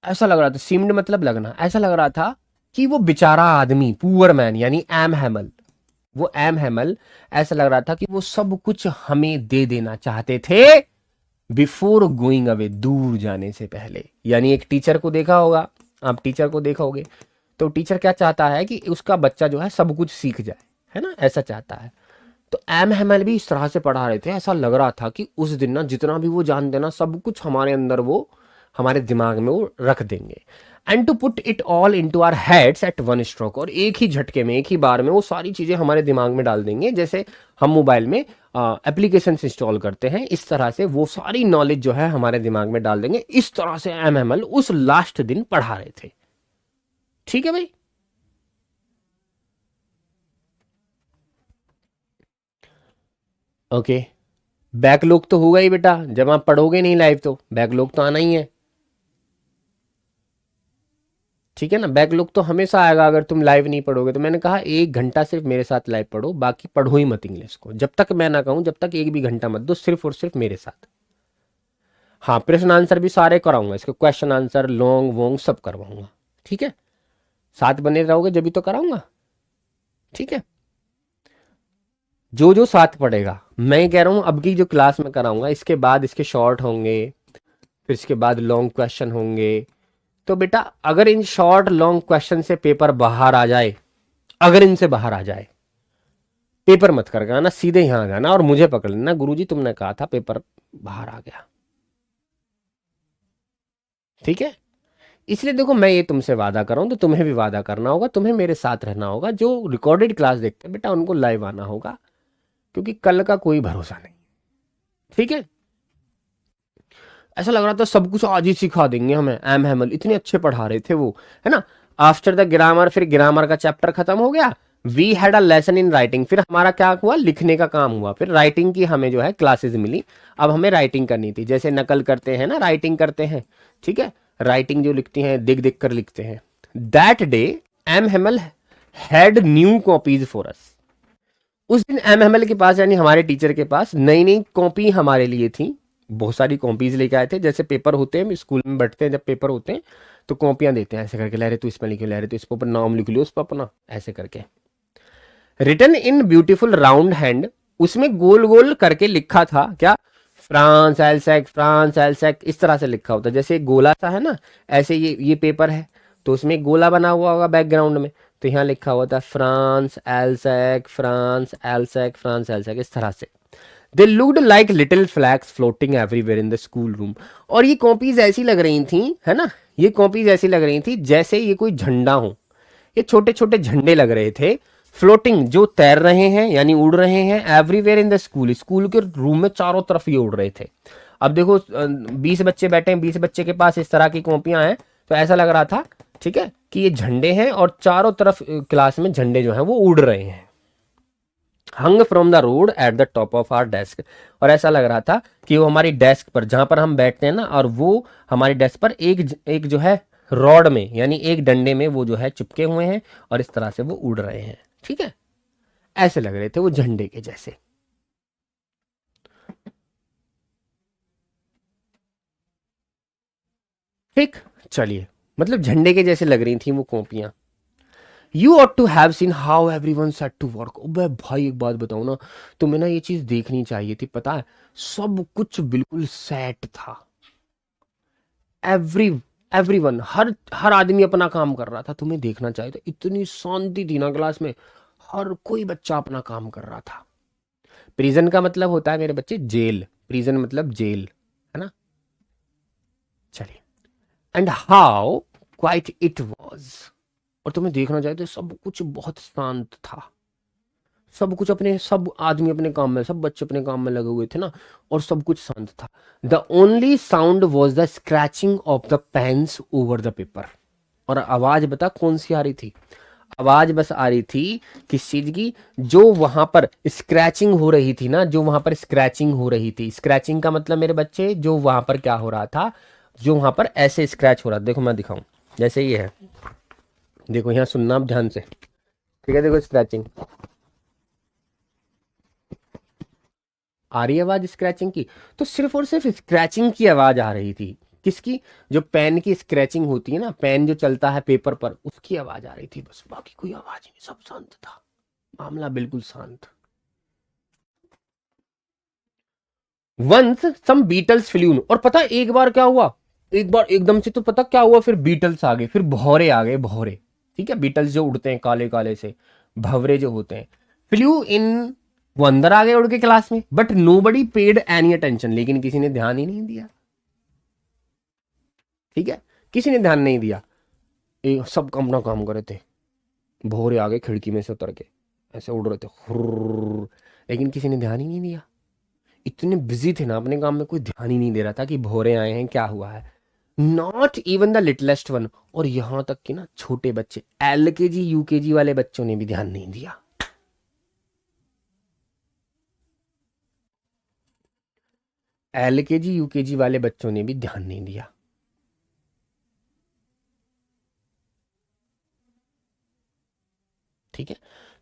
[SPEAKER 1] ऐसा लग रहा था, सीम्ड मतलब लगना, ऐसा लग रहा था कि वो बेचारा आदमी पुअर मैन यानी एम हैमल, वो एम हैमल, ऐसा लग रहा था कि वो सब कुछ हमें दे देना चाहते थे बिफोर गोइंग अवे, दूर जाने से पहले। यानी एक टीचर को देखा होगा, आप टीचर को देखा होगे, तो टीचर क्या चाहता है कि उसका बच्चा जो है सब कुछ सीख जाए, है ना, ऐसा चाहता है। तो एम हैमल भी इस तरह से पढ़ा रहे थे, ऐसा लग रहा था कि उस दिन ना जितना भी वो जानते ना सब कुछ हमारे अंदर वो, हमारे दिमाग में वो रख देंगे। And to put it all into our heads at one stroke, और एक ही झटके में, एक ही बार में वो सारी चीज़ें हमारे दिमाग में डाल देंगे, जैसे हम मोबाइल में एप्लीकेशन इंस्टॉल करते हैं, इस तरह से वो सारी नॉलेज जो है हमारे दिमाग में डाल देंगे। इस तरह से एम हैमल उस लास्ट दिन पढ़ा रहे थे, ठीक है भाई। ओके, बैकलॉग तो होगा ही बेटा, जब आप पढ़ोगे नहीं लाइव तो बैकलॉग तो आना ही है, ठीक है ना। बैकलॉग तो हमेशा आएगा अगर तुम लाइव नहीं पढ़ोगे। तो मैंने कहा 1 घंटा सिर्फ मेरे साथ लाइव पढ़ो, बाकी पढ़ो ही मत इंग्लिश को, जब तक मैं ना कहूं जब तक एक भी घंटा मत दो, सिर्फ और सिर्फ मेरे साथ। हाँ, प्रश्न आंसर भी सारे कराऊंगा, इसके क्वेश्चन आंसर लॉन्ग वोंग सब करवाऊंगा, ठीक है। साथ बने रहोगे जब भी तो कराऊंगा, ठीक है। जो जो साथ पढ़ेगा, मैं कह रहा हूं अब की जो क्लास में कराऊंगा, इसके बाद इसके शॉर्ट होंगे, फिर इसके बाद लॉन्ग क्वेश्चन होंगे। तो बेटा अगर इन शॉर्ट लॉन्ग क्वेश्चन से पेपर बाहर आ जाए, अगर इनसे बाहर आ जाए, पेपर मत कर आना, सीधे यहां आ जाना और मुझे पकड़ लेना, गुरुजी तुमने कहा था पेपर बाहर आ गया, ठीक है। इसलिए देखो मैं ये तुमसे वादा कर रहा हूं, तो तुम्हें भी वादा करना होगा, तुम्हें मेरे साथ रहना होगा। जो रिकॉर्डेड क्लास देखते हैं बेटा उनको लाइव आना होगा, क्योंकि कल का कोई भरोसा नहीं, ठीक है। ऐसा लग रहा था सब कुछ आज ही सिखा देंगे हमें, एम हैमल इतने अच्छे पढ़ा रहे थे वो, है ना। आफ्टर द ग्रामर, फिर ग्रामर का चैप्टर खत्म हो गया, we had a lesson in writing, फिर हमारा क्या हुआ, लिखने का काम हुआ, फिर राइटिंग की हमें जो है क्लासेस मिली। अब हमें राइटिंग करनी थी, जैसे नकल करते हैं ना, राइटिंग करते हैं, ठीक है। राइटिंग जो लिखती हैं देख देख कर लिखते हैं। That day M Hamel had new copies for us, उस दिन एम हेमल के पास यानी हमारे टीचर के पास नई नई कॉपी हमारे लिए थी। बहुत सारी कॉपीज लेके आए थे, जैसे पेपर होते हैं स्कूल में बैठते हैं, जब पेपर होते हैं तो कॉपियां देते हैं ऐसे करके, लहरे तू इसमें लिखो, लहरे तो इस पर नाम लिख लो उस पर अपना, ऐसे करके। Written in beautiful round hand, उसमें गोल गोल करके लिखा था क्या, फ्रांस एलसेक, फ्रांस एलसेक, इस तरह से लिखा होता है, जैसे एक गोला सा है ना, ऐसे ये पेपर है तो उसमें एक गोला बना हुआ होगा बैकग्राउंड में, तो यहाँ लिखा हुआ था फ्रांस एलसेक, फ्रांस एलसेक, फ्रांस एलसेक, इस तरह से। They looked like little flags floating everywhere in the school room, और ये कॉपीज ऐसी लग रही थी, है ना, ये कॉपीज ऐसी लग रही थी जैसे ये कोई झंडा हो, ये छोटे छोटे झंडे लग रहे थे, फ्लोटिंग जो तैर रहे हैं यानी उड़ रहे हैं, everywhere in the school, school के रूम में चारों तरफ ये उड़ रहे थे। अब देखो 20 बच्चे बैठे हैं, 20 बच्चे के पास इस तरह की कॉपियां हैं, तो ऐसा लग रहा था, ठीक है, कि ये झंडे हैं और चारों तरफ क्लास में झंडे जो हैं वो उड़ रहे हैं। Hung from the rod at the top of our desk, और ऐसा लग रहा था कि वो हमारी डेस्क पर जहां पर हम बैठते हैं ना, और वो हमारी डेस्क पर एक एक जो है रॉड में यानी एक डंडे में वो जो है चिपके हुए हैं, और इस तरह से वो उड़ रहे हैं, ठीक है। ऐसे लग रहे थे वो झंडे के जैसे, ठीक। चलिए, मतलब झंडे के जैसे लग रही थी वो कॉपियां। You ought to have seen how everyone set to work. अबे भाई एक बात बताऊं ना, तुम्हें ना ये चीज देखनी चाहिए थी, पता है सब कुछ बिल्कुल सेट था। एवरी एवरीवन, हर हर आदमी अपना काम कर रहा था, तुम्हें देखना चाहिए था, इतनी शांति थी ना क्लास में, हर कोई बच्चा अपना काम कर रहा था। प्रिजन का मतलब होता है मेरे बच्चे जेल, प्रिजन मतलब जेल, है ना। चलिए, and how quite it was, और तुम्हें देखना चाहिए तो सब कुछ बहुत शांत था। सब कुछ अपने, सब आदमी अपने काम में, सब बच्चे अपने काम में लगे हुए थे ना, और सब कुछ शांत था। The only sound was the scratching of the pens over the paper. और आवाज बता कौन सी आ रही थी? आवाज बस आ रही थी किस चीज की? जो वहां पर स्क्रैचिंग हो रही थी ना, जो वहां पर स्क्रैचिंग हो रही थी, स्क्रैचिंग का मतलब मेरे बच्चे जो वहां पर क्या हो रहा था, जो वहां पर ऐसे स्क्रैच हो रहा था, देखो मैं दिखाऊं, जैसे ये है, देखो यहाँ सुनना आप ध्यान से, ठीक है, देखो स्क्रैचिंग आ रही है आवाज स्क्रैचिंग की, तो सिर्फ और सिर्फ स्क्रैचिंग की आवाज आ रही थी। किसकी? जो पेन की स्क्रैचिंग होती है ना, पेन जो चलता है पेपर पर, उसकी आवाज आ रही थी बस, बाकी कोई आवाज नहीं, सब शांत था, मामला बिल्कुल शांत। वंस सम बीटल्स फ्लू, और पता है एक बार क्या हुआ, एक बार एकदम से तो पता क्या हुआ, फिर बीटल्स आ गए, फिर भौरे आ गए, भौरे, ठीक है, बीटल्स जो उड़ते हैं काले काले से, भवरे जो होते हैं, फ्लू इन, वो अंदर आ गए उड़ के क्लास में, but nobody paid any attention, लेकिन किसी ने ध्यान ही नहीं दिया, ठीक है, किसी ने ध्यान नहीं दिया, सब अपना काम कर रहे थे, भौरे आ गए खिड़की में से उतर के, ऐसे उड़ रहे थे हुर्र, लेकिन किसी ने ध्यान ही नहीं दिया, इतने बिजी थे ना अपने काम में, कोई ध्यान ही नहीं दे रहा था कि भौरे आए हैं क्या हुआ है, not even the littlest one, और यहां तक कि ना छोटे बच्चे, एलकेजी यूकेजी वाले बच्चों ने भी ध्यान नहीं दिया, एलकेजी यूकेजी वाले बच्चों ने भी ध्यान नहीं दिया, ठीक है,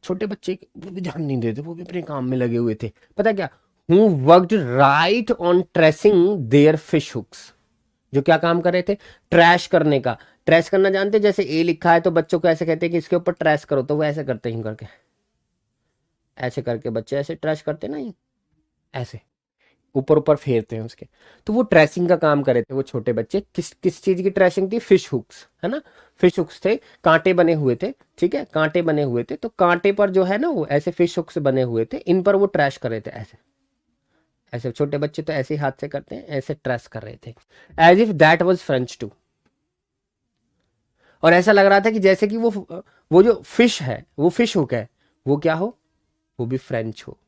[SPEAKER 1] छोटे बच्चे वो भी ध्यान नहीं देते, वो भी अपने काम में लगे हुए थे, पता क्या, who worked right on tracing their fish hooks, जो क्या काम कर रहे थे, ट्रैश करने का, ट्रैश करना जानते हैं, जैसे ए लिखा है तो बच्चों को ऐसे कहते हैं कि इसके ऊपर ट्रैश करो, तो वो ऐसे करते हैं करके, ऐसे करके बच्चे ऐसे ट्रैश करते हैं ना, ये ऐसे ऊपर ऊपर फेरते हैं उसके, तो वो ट्रेसिंग का काम कर रहे थे वो छोटे बच्चे, किस किस चीज की ट्रेसिंग थी, फिश हुक्स, है ना, फिश हुक्स थे, कांटे बने हुए थे, ठीक है, कांटे बने हुए थे, तो कांटे पर जो है ना वो ऐसे फिश हुक्स बने हुए थे, इन पर वो ट्रैश कर रहे थे ऐसे, ऐसे छोटे बच्चे तो ऐसे ही हाथ से करते हैं, ऐसे ट्रैश कर रहे थे, as if that was French too, और ऐसा लग रहा था कि जैसे कि वो जो फिश है, वो फिश हुक है, वो क्या हो, वो भी फ्रेंच हो,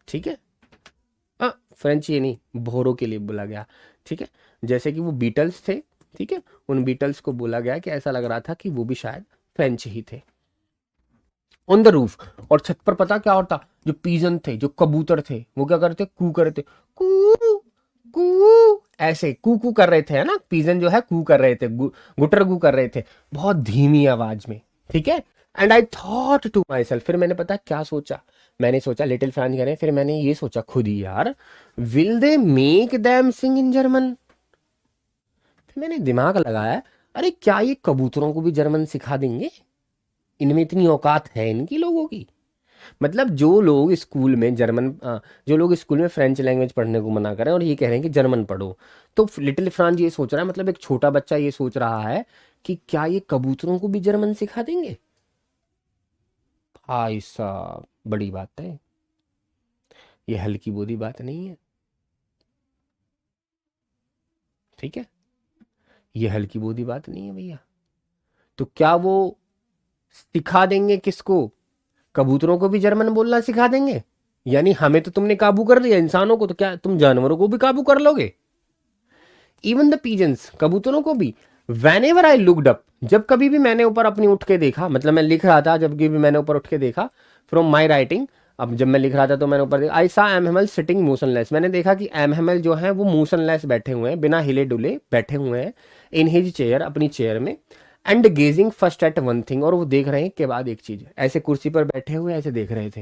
[SPEAKER 1] ठीक है, फ्रेंच ये नहीं, भोरों के लिए बोला गया, ठीक है, जैसे कि वो बीटल्स थे, ठीक है, उन बीटल्स को बोला गया कि ऐसा लग रहा था कि वो भी शायद फ्रेंच ही थे। ऑन द रूफ, और छत पर पता क्या होता, जो पीजन थे, जो कबूतर थे, वो क्या करते, कू कर रहे थे, कू कू, ऐसे कू कू कर रहे थे, है ना, पीजन जो है कू कर रहे थे, गुटर गू कर रहे थे, बहुत धीमी आवाज में, ठीक है, and I thought to myself, फिर मैंने पता क्या सोचा, मैंने सोचा लिटिल फ्रांस करें, फिर मैंने ये सोचा खुद ही यार, will they make them sing in German, फिर मैंने दिमाग लगाया, अरे क्या ये कबूतरों को भी जर्मन सिखा देंगे, इनमें इतनी औकात है इनकी लोगों की, मतलब जो लोग स्कूल में जर्मन जो लोग स्कूल में फ्रेंच लैंग्वेज पढ़ने को मना कर रहे हैं और ये कह रहे हैं कि जर्मन पढ़ो, तो लिटिल फ्रांस ये सोच रहा है, मतलब एक छोटा बच्चा ये सोच रहा है कि क्या ये कबूतरों को भी जर्मन सिखा देंगे, भाई साहब बड़ी बात है, ये हल्की बोली बात नहीं है, ठीक है, ये हल्की बोली बात नहीं है भैया, तो क्या वो सिखा देंगे किसको, कबूतरों को भी जर्मन बोलना सिखा देंगे, यानी हमें तो तुमने काबू कर लिया इंसानों को, तो क्या तुम जानवरों को भी काबू कर लोगे, इवन द पीजन्स, कबूतरों को भी, van ever I looked up, जब कभी भी मैंने ऊपर अपनी उठ के देखा, मतलब मैं लिख रहा था, जब कभी भी मैंने ऊपर उठ के देखा, फ्रॉम माई राइटिंग, अब जब मैं लिख रहा था तो मैंने ऊपर देखा, आई सा एम हेमल सिटिंग मोशनलेस, मैंने देखा कि एम हेमल जो है वो मोशनलेस बैठे हुए हैं, बिना हिले डुले बैठे हुए हैं, इन हिज चेयर, अपनी चेयर में, and gazing first at one thing, और वो देख रहे हैं के बाद एक चीज, ऐसे कुर्सी पर बैठे हुए ऐसे देख रहे थे,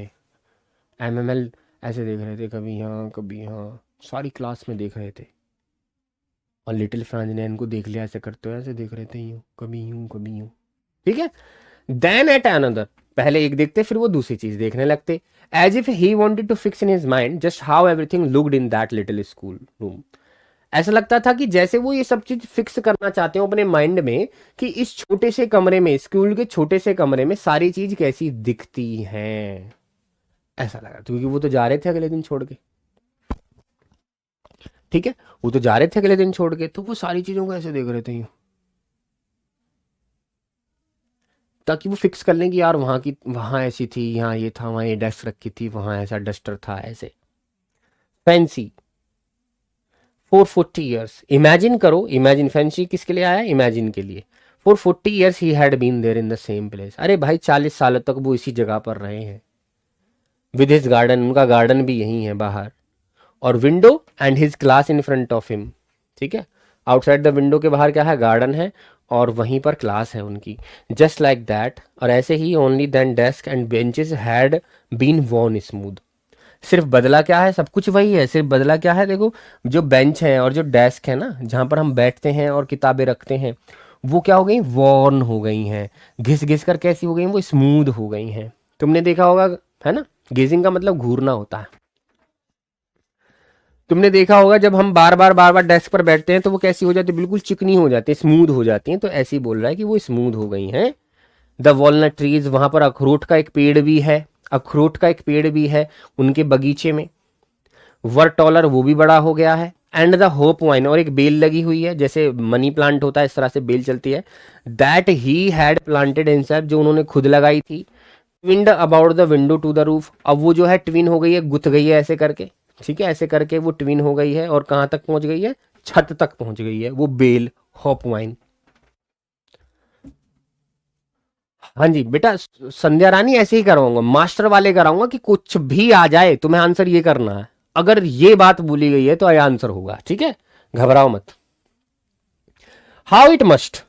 [SPEAKER 1] एम हेमल ऐसे देख रहे थे, कभी यहाँ कभी यहाँ, सारी क्लास में देख रहे थे, और लिटिल फ्रांस ने इनको देख लिया ऐसे करते हुए, ऐसे देख रहे थे, यूं कभी यूं कभी यूं, ठीक है। देन एट अनदर, पहले एक देखते फिर वो दूसरी चीज देखने लगते, as if he wanted to fix in his mind just how everything looked in that little school room. ऐसा लगता था कि जैसे वो ये सब चीज फिक्स करना चाहते हो अपने माइंड में, कि इस छोटे से कमरे में, स्कूल के छोटे से कमरे में सारी चीज कैसी दिखती हैं, ऐसा लगा। क्योंकि वो तो जा रहे थे अगले दिन छोड़ के, ठीक है, वो तो जा रहे थे अगले दिन छोड़ के, तो वो सारी चीजों को ऐसे देख रहे थे यूं, ताकि वो फिक्स कर लें कि यार वहां की वहां ऐसी थी, यहाँ ये था, वहां ये डेस्क रखी थी, वहां ऐसा डस्टर था, ऐसे फैंसी। फॉर 40 years, इमेजिन करो, इमेजिन, फैंसी किसके लिए आया, इमेजिन के लिए। For 40 years he had been there in the same place. अरे भाई 40 सालों तक वो इसी जगह पर रहे हैं। विद हिज गार्डन, उनका गार्डन भी यही है बाहर, और window and his class in front of him, ठीक है। आउटसाइड द विंडो के बाहर क्या है, गार्डन है, और वहीं पर क्लास है उनकी। जस्ट लाइक दैट, और ऐसे ही only then desk and benches had been worn smooth. सिर्फ बदला क्या है, सब कुछ वही है, सिर्फ बदला क्या है, देखो जो बेंच है और जो डेस्क है ना, जहाँ पर हम बैठते हैं और किताबें रखते हैं, वो क्या हो गई, वॉर्न हो गई हैं, घिस घिस कर कैसी हो गई, वो स्मूथ हो गई हैं। तुमने देखा होगा, है ना, गेजिंग का मतलब घूरना होता है। तुमने देखा होगा जब हम बार बार डेस्क पर बैठते हैं तो वो कैसी हो जाती है, बिल्कुल चिकनी हो जाती है, स्मूथ हो जाती हैं। तो ऐसे ही बोल रहा है कि वो स्मूथ हो गई हैं। द वॉलनट ट्रीज, वहां पर अखरोट का एक पेड़ भी है, अखरोट का एक पेड़ भी है उनके बगीचे में। वर टॉलर, वो भी बड़ा हो गया है। एंड द होप वाइन, और एक बेल लगी हुई है, जैसे मनी प्लांट होता है इस तरह से बेल चलती है, that he had planted himself, जो उन्होंने खुद लगाई थी। Twined about the window to the roof, अब वो जो है ट्विन हो गई है, गुथ गई है ऐसे करके, ठीक है, ऐसे करके वो ट्विन हो गई है, और कहाँ तक पहुंच गई है, छत तक पहुंच गई है वो बेल, होप वाइन। हाँ जी बेटा, संध्या रानी ऐसे ही कराऊंगा, मास्टर वाले कराऊंगा, कि कुछ भी आ जाए तुम्हें आंसर ये करना है। अगर ये बात बोली गई है तो ये आंसर होगा, ठीक है, घबराओ मत। How it must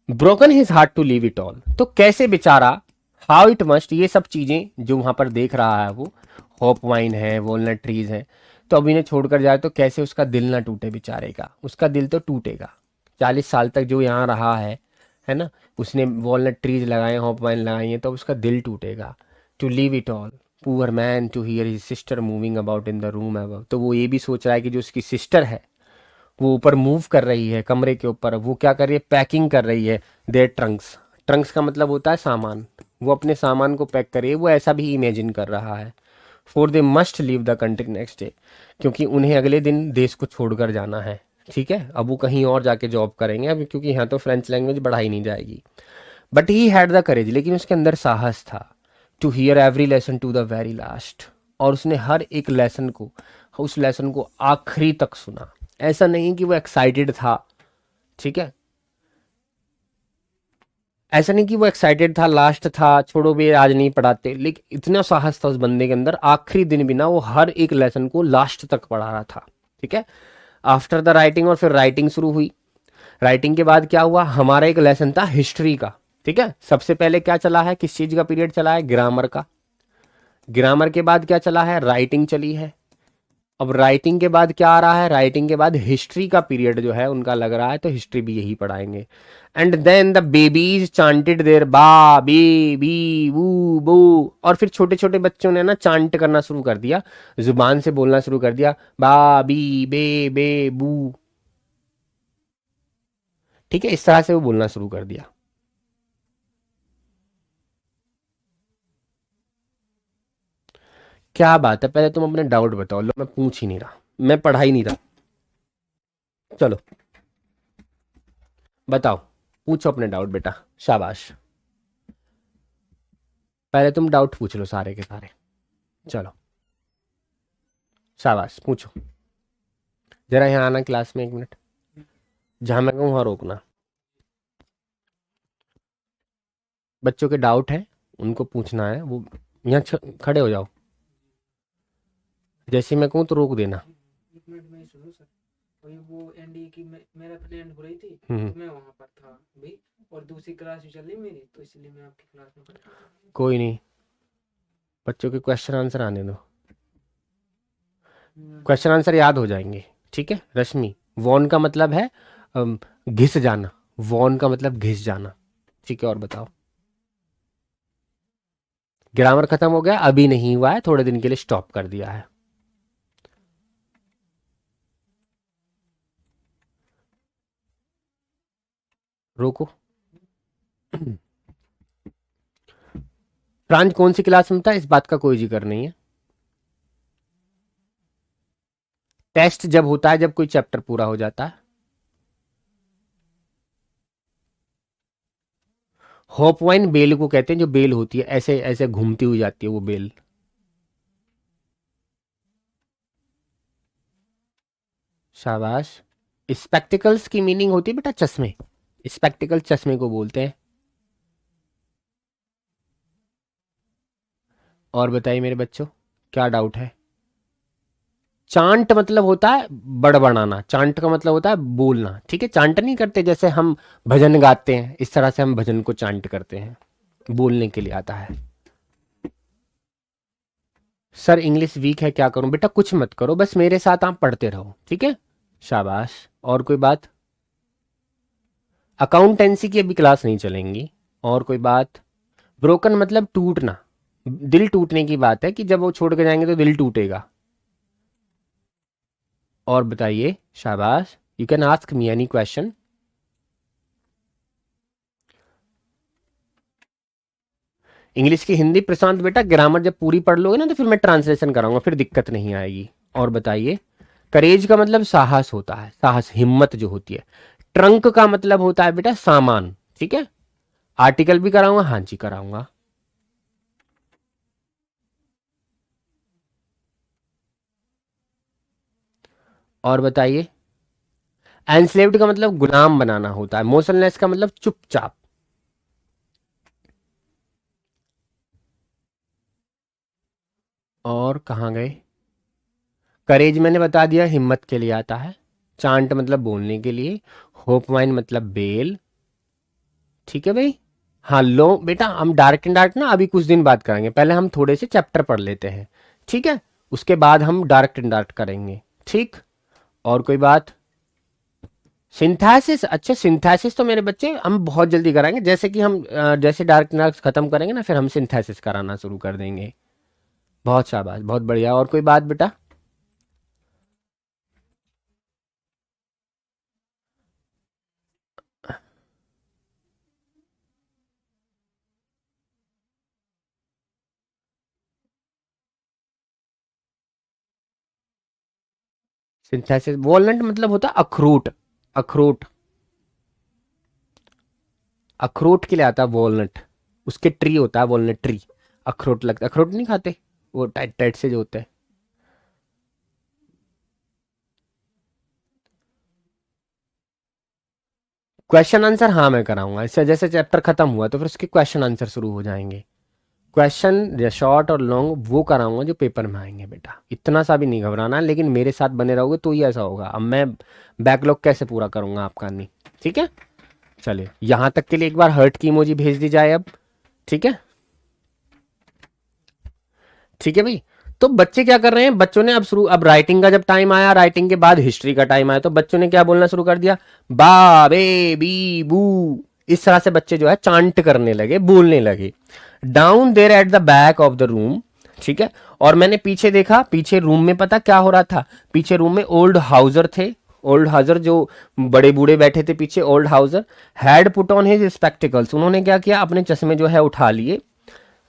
[SPEAKER 1] broken his heart to leave it all, तो कैसे बेचारा, हाउ इट मस्ट, ये सब चीजें जो वहां पर देख रहा है वो, होप वाइन है, वॉलनट ट्रीज है, तो अब इन्हें छोड़कर जाए तो कैसे उसका दिल ना टूटे बेचारे का, उसका दिल तो टूटेगा। 40 साल तक जो यहाँ रहा है ना, उसने वॉलनट ट्रीज लगाए, हॉप वाइन लगाई हैं, तो उसका दिल टूटेगा। To leave it all, poor man to hear his sister moving about in the room above, तो वो ये भी सोच रहा है कि जो उसकी सिस्टर है वो ऊपर मूव कर रही है कमरे के ऊपर, वो क्या कर रही है, पैकिंग कर रही है देयर ट्रंक्स। ट्रंक्स का मतलब होता है सामान, वो अपने सामान को पैक कर रही है, वो ऐसा भी इमेजिन कर रहा है। For they must leave the country next day, क्योंकि उन्हें अगले दिन देश को छोड़कर जाना है, ठीक है, अब वो कहीं और जाके जॉब करेंगे अब, क्योंकि यहाँ तो फ्रेंच लैंग्वेज बढ़ाई नहीं जाएगी। But he had the courage, लेकिन उसके अंदर साहस था, to hear every lesson to the very last, और उसने हर एक लेसन को, उस लेसन को आखिरी तक सुना। ऐसा नहीं कि वो एक्साइटेड था, ठीक है, ऐसा नहीं कि वो एक्साइटेड था, लास्ट था, छोड़ो भी आज नहीं पढ़ाते, लेकिन इतना साहस था उस बंदे के अंदर, आखिरी दिन भी ना वो हर एक लेसन को लास्ट तक पढ़ा रहा था, ठीक है। आफ्टर द राइटिंग, और फिर राइटिंग शुरू हुई। राइटिंग के बाद क्या हुआ, हमारा एक लेसन था हिस्ट्री का, ठीक है। सबसे पहले क्या चला है, किस चीज का पीरियड चला है, ग्रामर का। ग्रामर के बाद क्या चला है, राइटिंग चली है। अब राइटिंग के बाद क्या आ रहा है, राइटिंग के बाद हिस्ट्री का पीरियड जो है उनका लग रहा है, तो हिस्ट्री भी यही पढ़ाएंगे। And then the babies chanted their ba bi bi bu bu, और फिर छोटे छोटे बच्चों ने ना चांट करना शुरू कर दिया, जुबान से बोलना शुरू कर दिया, बा बी बे बू, ठीक है, इस तरह से वो बोलना शुरू कर दिया। क्या बात है, पहले तुम अपने डाउट बताओ, लो मैं पूछ ही नहीं रहा, मैं पढ़ा ही नहीं रहा, चलो बताओ, पूछो अपने डाउट बेटा, शाबाश। पहले तुम डाउट पूछ लो सारे के सारे, चलो शाबाश पूछो। जरा यहाँ आना क्लास में 1 मिनट, जहां मैं कहूँ वहां रोकना। बच्चों के डाउट है उनको पूछना है, वो यहाँ खड़े हो जाओ, जैसे मैं कहूँ तो रोक देना।
[SPEAKER 2] 1 मिनट में ही सुनो सर। वही वो एनडी की मेरा प्लान हो रही थी, तो
[SPEAKER 1] हम्म,
[SPEAKER 2] मैं वहाँ पर था भाई, और दूसरी क्लास भी चल रही मेरी, तो इसलिए मैं आपकी क्लास में बैठा था।
[SPEAKER 1] कोई नहीं, बच्चों के क्वेश्चन आंसर आने दो, क्वेश्चन आंसर याद हो जाएंगे, ठीक है। रश्मि, वॉन का मतलब है घिस जाना, वॉन का मतलब घिस जाना, ठीक है, और बताओ। ग्रामर खत्म हो गया? अभी नहीं हुआ है, थोड़े दिन के लिए स्टॉप कर दिया है। रोको। फ्रांस कौन सी क्लास में था, इस बात का कोई जिक्र नहीं है। टेस्ट जब होता है जब कोई चैप्टर पूरा हो जाता है। होप वाइन बेल को कहते हैं, जो बेल होती है ऐसे ऐसे घूमती हुई जाती है वो बेल। शाबाश। स्पेक्टिकल्स की मीनिंग होती है बेटा चश्मे। स्पेक्टिकल चश्मे को बोलते हैं। और बताइए मेरे बच्चों, क्या डाउट है? चांट मतलब होता है बड़बड़ाना, चांट का मतलब होता है बोलना, ठीक है। चांट नहीं करते जैसे हम भजन गाते हैं, इस तरह से हम भजन को चांट करते हैं, बोलने के लिए आता है। सर इंग्लिश वीक है, क्या करूं? बेटा कुछ मत करो, बस मेरे साथ आप पढ़ते रहो, ठीक है। शाबाश। और कोई बात? अकाउंटेंसी की अभी क्लास नहीं चलेंगी। और कोई बात? ब्रोकन मतलब टूटना, दिल टूटने की बात है कि जब वो छोड़ के जाएंगे तो दिल टूटेगा। और बताइए। शाबाश। You can ask me any question. English की हिंदी प्रशांत बेटा, ग्रामर जब पूरी पढ़ लोगे ना तो फिर मैं ट्रांसलेशन कराऊंगा, फिर दिक्कत नहीं आएगी। और बताइए। करेज का मतलब साहस होता है, साहस हिम्मत जो होती है। ट्रंक का मतलब होता है बेटा सामान, ठीक है। आर्टिकल भी कराऊंगा, हाँ जी कराऊंगा। और बताइए। एनस्लेव्ड का मतलब गुलाम बनाना होता है। मोशनलेस का मतलब चुपचाप। और कहाँ गए? करेज मैंने बता दिया, हिम्मत के लिए आता है। चांट मतलब बोलने के लिए। होप वाइन मतलब बेल, ठीक है भाई। हाँ लो बेटा, हम डार्क एंड डार्क ना अभी कुछ दिन बाद करेंगे, पहले हम थोड़े से चैप्टर पढ़ लेते हैं, ठीक है। उसके बाद हम डार्क एंड डार्क करेंगे, ठीक। और कोई बात? सिंथेसिस, अच्छा सिंथेसिस तो मेरे बच्चे हम बहुत जल्दी कराएंगे, जैसे कि हम जैसे डार्क एंड डार्क खत्म करेंगे ना फिर हम सिंथेसिस कराना शुरू कर देंगे। बहुत शाबाश, बहुत बढ़िया। और कोई बात बेटा? सिंथेसिस, वॉलनट मतलब होता है अखरोट। अखरोट, अखरोट के लिए आता है वॉलनट। उसके ट्री होता है वॉलनट ट्री। अखरोट लगता है, अखरोट नहीं खाते वो टाइट टाइट से जो होते हैं। क्वेश्चन आंसर हाँ मैं कराऊंगा, इससे जैसे चैप्टर खत्म हुआ तो फिर उसके क्वेश्चन आंसर शुरू हो जाएंगे। क्वेश्चन शॉर्ट और लॉन्ग वो कराऊंगा जो पेपर में आएंगे बेटा, इतना सा भी नहीं घबराना, लेकिन मेरे साथ बने रहोगे तो ही ऐसा होगा। अब मैं बैकलॉग कैसे पूरा करूंगा आपका, नहीं, ठीक है। चलिए यहां तक के लिए एक बार हर्ट की इमोजी भेज दी जाए अब, ठीक है। ठीक है भाई। तो बच्चे क्या कर रहे हैं, बच्चों ने अब शुरू, अब राइटिंग का जब टाइम आया, राइटिंग के बाद हिस्ट्री का टाइम आया, तो बच्चों ने क्या बोलना शुरू कर दिया? बा बे बी बू। इस तरह से बच्चे जो है चांट करने लगे, बोलने लगे। Down there at the back of the room, ठीक है। और मैंने पीछे देखा, पीछे रूम में पता क्या हो रहा था? पीछे रूम में ओल्ड हाउजर थे। ओल्ड हाउजर जो बड़े बूढ़े बैठे थे पीछे, old Houser had put on his spectacles, उन्होंने क्या किया, अपने चश्मे जो है उठा लिए।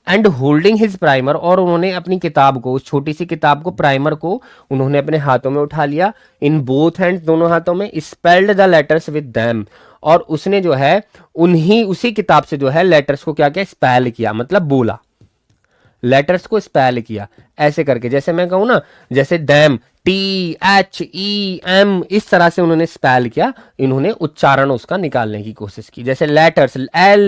[SPEAKER 1] एंड होल्डिंग हिज प्राइमर, और उन्होंने अपनी किताब को, उस छोटी सी किताब को, प्राइमर को उन्होंने अपने हाथों में उठा लिया। इन बोथ हैंड्स, दोनों हाथों में। Spelled the letters with them, और उसने जो है उन्हीं उसी किताब से जो है लेटर्स को क्या किया, स्पेल किया, मतलब बोला। लेटर्स को स्पेल किया ऐसे करके, जैसे मैं कहूं ना, जैसे डैम, THEM, इस तरह से उन्होंने स्पेल किया, इन्होंने उच्चारण उसका निकालने की कोशिश की। जैसे लेटर्स LETTERS,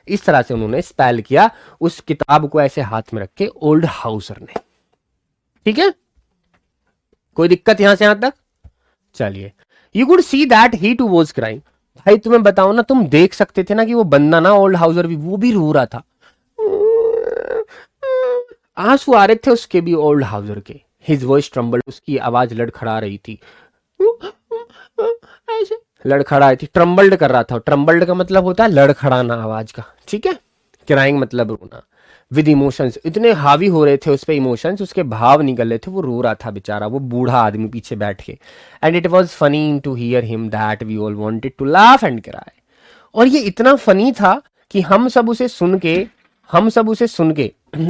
[SPEAKER 1] इस तरह से उन्होंने स्पेल किया उस किताब को ऐसे हाथ में रख के ओल्ड हाउसर ने, ठीक है। कोई दिक्कत यहां से यहां तक? चलिए। You could see that he too was crying, भाई तुम्हें बताओ ना, तुम देख सकते थे ना कि वो बंदा ना, ओल्ड हाउसर भी, वो भी रो रहा था। आंसू आ रहे थे उसके भी, ओल्ड हाउसर के। हिज वॉइस ट्रम्बल्ड, उसकी आवाज लड़खड़ा रही थी। ऐसे लड़खड़ाई थी, ट्रम्बल्ड कर रहा था। ट्रम्बल्ड का मतलब होता है लड़खड़ाना आवाज का, ठीक है। क्राइंग मतलब रोना। विद इमोशंस, इतने हावी हो रहे थे उस पे इमोशंस, उसके भाव निकल रहे थे, वो रो रहा था बेचारा, वो बूढ़ा आदमी पीछे बैठ के। And it was funny to hear him that we all wanted to laugh and cry. और ये इतना फनी था कि हम सब उसे सुन के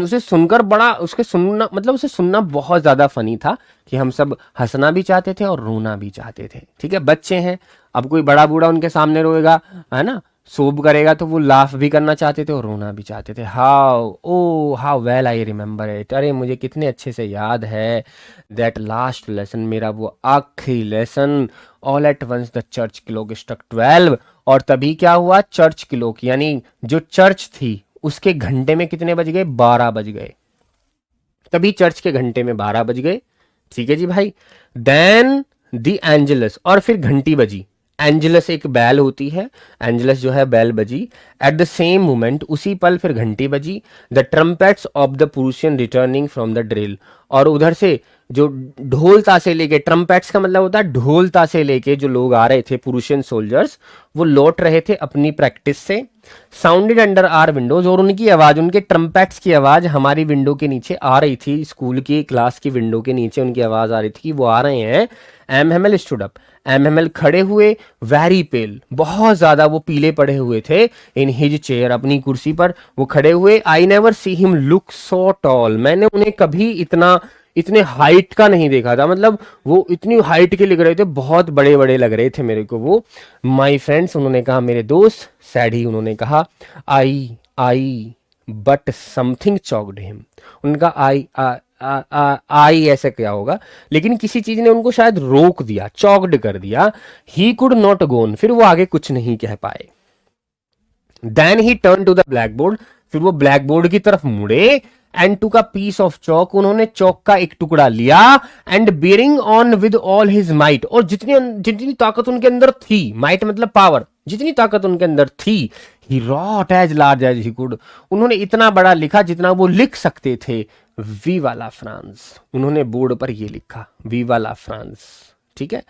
[SPEAKER 1] उसे सुनकर बड़ा, उसके सुनना मतलब उसे सुनना बहुत ज्यादा फनी था कि हम सब हंसना भी चाहते थे और रोना भी चाहते थे, ठीक है। बच्चे हैं, अब कोई बड़ा बूढ़ा उनके सामने रोएगा, है ना, सोब करेगा, तो वो लाफ भी करना चाहते थे और रोना भी चाहते थे। How well I remember it, अरे मुझे कितने अच्छे से याद है। दैट लास्ट लेसन, मेरा वो आखिरी lesson. All at once the church clock struck 12, और तभी क्या हुआ, चर्च क्लॉक यानी जो चर्च थी उसके घंटे में कितने बज गए, 12 बज गए। तभी चर्च के घंटे में 12 बज गए, ठीक है जी भाई। देन द एंजलस, और फिर घंटी बजी। एंजलस एक बैल होती है, एंजलस जो है बैल बजी। एट द सेम मोमेंट, उसी पल फिर घंटी बजी। The trumpets of the Prussian returning from the drill, और उधर से जो ढोल ताशे लेके, ट्रम्पेट्स का मतलब होता है ढोल ताशे लेके जो लोग आ रहे थे, पुरुषियन सोल्जर्स, वो लौट रहे थे अपनी प्रैक्टिस से। साउंडेड अंडर आर विंडोज, और उनकी आवाज, उनके ट्रम्पेट्स की आवाज हमारी विंडो के नीचे आ रही थी, स्कूल की क्लास की विंडो के नीचे उनकी आवाज आ रही थी कि वो आ रहे हैं। एमएमएल स्टूड अप, एमएमएल खड़े हुए, वेरी पेल, बहुत ज्यादा वो पीले पड़े हुए थे। इन हिज चेयर, अपनी कुर्सी पर वो खड़े हुए। I never see him look so tall, मैंने उन्हें कभी इतने हाइट का नहीं देखा था, मतलब वो इतनी हाइट के लग रहे थे, बहुत बड़े बड़े लग रहे थे मेरे को वो। माई फ्रेंड्स, उन्होंने कहा मेरे दोस्त। सैड ही, उन्होंने कहा आई बट समथिंग चॉक्ड हिम, उनका आई ऐसे क्या होगा, लेकिन किसी चीज ने उनको शायद रोक दिया, चॉक्ड कर दिया। ही कुड नॉट गोन, फिर वो आगे कुछ नहीं कह पाए। Then he turn to the blackboard, फिर वो ब्लैक बोर्ड की तरफ मुड़े। And took a piece of chalk, उन्होंने चौक का एक टुकड़ा लिया। And bearing on with all his might, और जितनी जितनी ताकत उनके अंदर थी, माइट मतलब पावर, जितनी ताकत उनके अंदर थी, he wrote as large as he could, उन्होंने इतना बड़ा लिखा जितना वो लिख सकते थे। वी वाला फ्रांस, उन्होंने बोर्ड पर ये लिखा, वी वाला फ्रांस, ठीक है।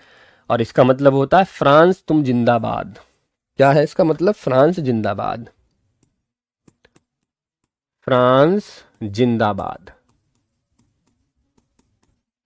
[SPEAKER 1] और इसका मतलब होता है फ्रांस तुम जिंदाबाद। क्या है इसका मतलब, फ्रांस जिंदाबाद, फ्रांस जिंदाबाद,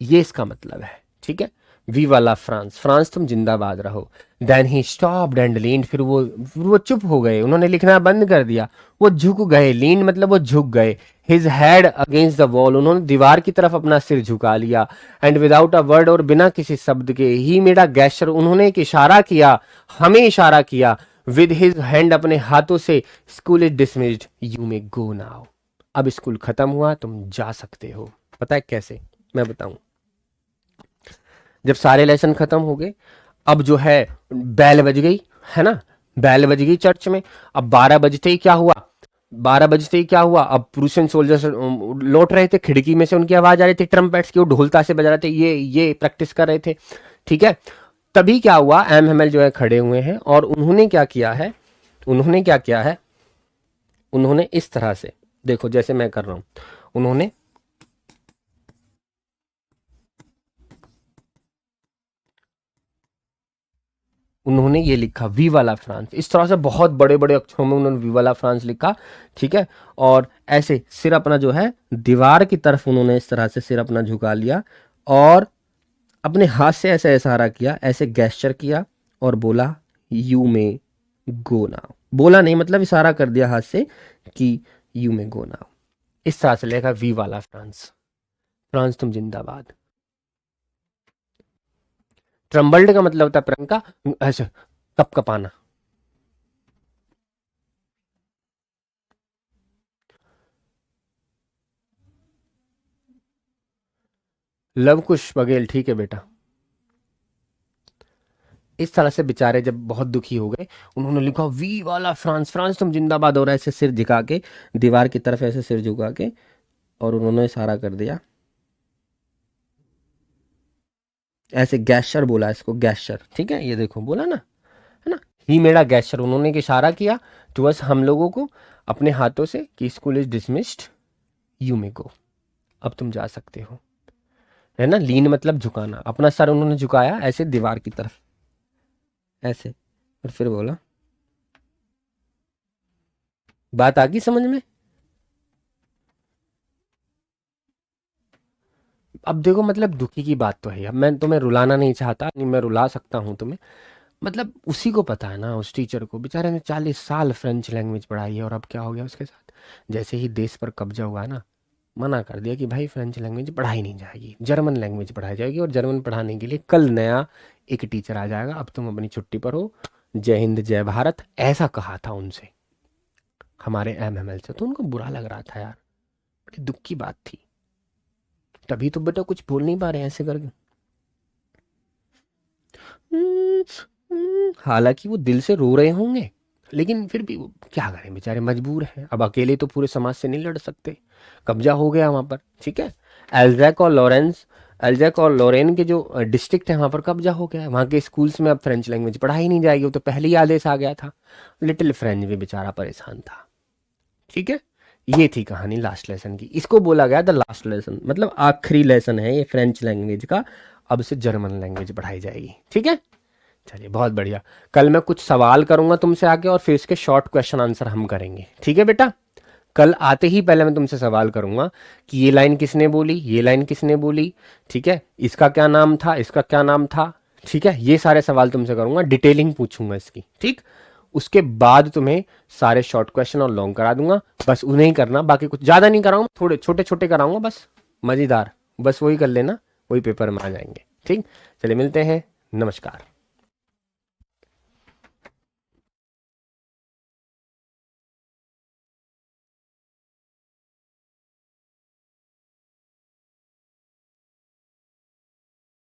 [SPEAKER 1] ये इसका मतलब है, ठीक है। वी वाला फ्रांस, फ्रांस तुम जिंदाबाद रहो। Then he stopped and leaned, फिर वो चुप हो गए, उन्होंने लिखना बंद कर दिया, वो झुक गए। लीन मतलब वो झुक गए। His head against the wall, उन्होंने दीवार की तरफ अपना सिर झुका लिया। एंड विदाउट अ वर्ड, और बिना किसी शब्द के, ही मेड अ गेस्चर, उन्होंने एक इशारा किया, हमें इशारा किया। विद हिज हैंड, अपने हाथों से। School is dismissed, you may go now, अब स्कूल खत्म हुआ, तुम जा सकते हो। पता है कैसे, मैं बताऊं। जब सारे लेसन खत्म हो गए, अब जो है बैल बज गई, है ना, बैल बज गई चर्च में। अब 12 बजते ही क्या हुआ, 12 बजते ही क्या हुआ, अब प्रूशियन सोल्जर्स लौट रहे थे, खिड़की में से उनकी आवाज आ रही थी, ट्रम्पेट्स की, वो ढोलता से बजा रहे थे, ये प्रैक्टिस कर रहे थे, ठीक है। तभी क्या हुआ, एमएमएल जो है खड़े हुए हैं, और उन्होंने क्या किया है, उन्होंने इस तरह से, देखो जैसे मैं कर रहा हूं, उन्होंने ये लिखा, वी वाला फ्रांस, इस तरह से बहुत बड़े बड़े अक्षरों में उन्होंने वी वाला फ्रांस लिखा, ठीक है। और ऐसे सिर अपना जो है दीवार की तरफ उन्होंने इस तरह से सिर अपना झुका लिया, और अपने हाथ से ऐसे इशारा किया, ऐसे गेस्चर किया, और बोला यू मे गो नाउ। बोला नहीं, मतलब इशारा कर दिया हाथ से कि यू मे गो नाउ। इस तरह से लिखा, वी वाला फ्रांस, फ्रांस तुम जिंदाबाद। ट्रम्बल्ड का मतलब होता है प्रियंका, ऐसे कपकपाना। लव कुश बघेल, ठीक है बेटा। इस तरह से बेचारे जब बहुत दुखी हो गए, उन्होंने लिखा वी वाला फ्रांस, फ्रांस तुम जिंदाबाद, और ऐसे सिर झुका के, दीवार की तरफ ऐसे सिर झुका के, और उन्होंने इशारा कर दिया, ऐसे गैशर बोला इसको, गैशर, ठीक है, ये देखो बोला ना, है ना। ही मेरा गैशर, उन्होंने एक इशारा किया टुवर्ड्स हम लोगों को अपने हाथों से कि school is dismissed, you may go, अब तुम जा सकते हो, है ना। लीन मतलब झुकाना, अपना सर उन्होंने झुकाया ऐसे दीवार की तरफ, ऐसे, और फिर बोला। बात आ गई समझ में? अब देखो मतलब दुखी की बात तो है, अब मैं तुम्हें रुलाना नहीं चाहता, नहीं मैं रुला सकता हूँ तुम्हें। मतलब उसी को पता है ना, उस टीचर को, बेचारे ने 40 साल फ्रेंच लैंग्वेज पढ़ाई है, और अब क्या हो गया उसके साथ? जैसे ही देश पर कब्जा हुआ ना, मना कर दिया कि भाई फ्रेंच लैंग्वेज पढ़ाई नहीं जाएगी, जर्मन लैंग्वेज पढ़ाई जाएगी, और जर्मन पढ़ाने के लिए कल नया एक टीचर आ जाएगा, अब तुम अपनी छुट्टी पर हो, जय हिंद जय भारत, ऐसा कहा था उनसे हमारे एमएमएल से। तो उनको बुरा लग रहा था यार, बड़ी दुख की बात थी। तभी तो बेटा कुछ बोल नहीं पा रहे हैं ऐसे करके। हालांकि वो दिल से रो रहे होंगे, लेकिन फिर भी वो क्या करें, बेचारे मजबूर हैं, अब अकेले तो पूरे समाज से नहीं लड़ सकते, कब्जा हो गया वहां पर, ठीक है। एल्जैक और लॉरेन के जो डिस्ट्रिक्ट है वहां पर कब्जा हो गया है, वहां के स्कूल्स में अब फ्रेंच लैंग्वेज पढ़ाई नहीं जाएगी, वो तो पहले ही आदेश आ गया था। लिटिल फ्रेंच भी बेचारा परेशान था, ठीक है। ये थी कहानी लास्ट लेसन की, इसको बोला गया द लास्ट लेसन, मतलब आखिरी लेसन है ये फ्रेंच लैंग्वेज का, अब से जर्मन लैंग्वेज पढ़ाई जाएगी, ठीक है। चलिए बहुत बढ़िया, कल मैं कुछ सवाल करूंगा तुमसे आके, और फिर इसके शॉर्ट क्वेश्चन आंसर हम करेंगे, ठीक है बेटा। कल आते ही पहले मैं तुमसे सवाल करूंगा कि ये लाइन किसने बोली, ये लाइन किसने बोली, ठीक है, इसका क्या नाम था, इसका क्या नाम था, ठीक है। ये सारे सवाल तुमसे करूंगा, डिटेलिंग पूछूंगा इसकी, ठीक। उसके बाद तुम्हें सारे शॉर्ट क्वेश्चन और लॉन्ग करा दूंगा, बस उन्हें ही करना, बाकी कुछ ज्यादा नहीं कराऊंगा, थोड़े छोटे छोटे कराऊंगा बस, मजेदार, बस वही कर लेना, वही पेपर में आ जाएंगे, ठीक। चलिए मिलते हैं, नमस्कार।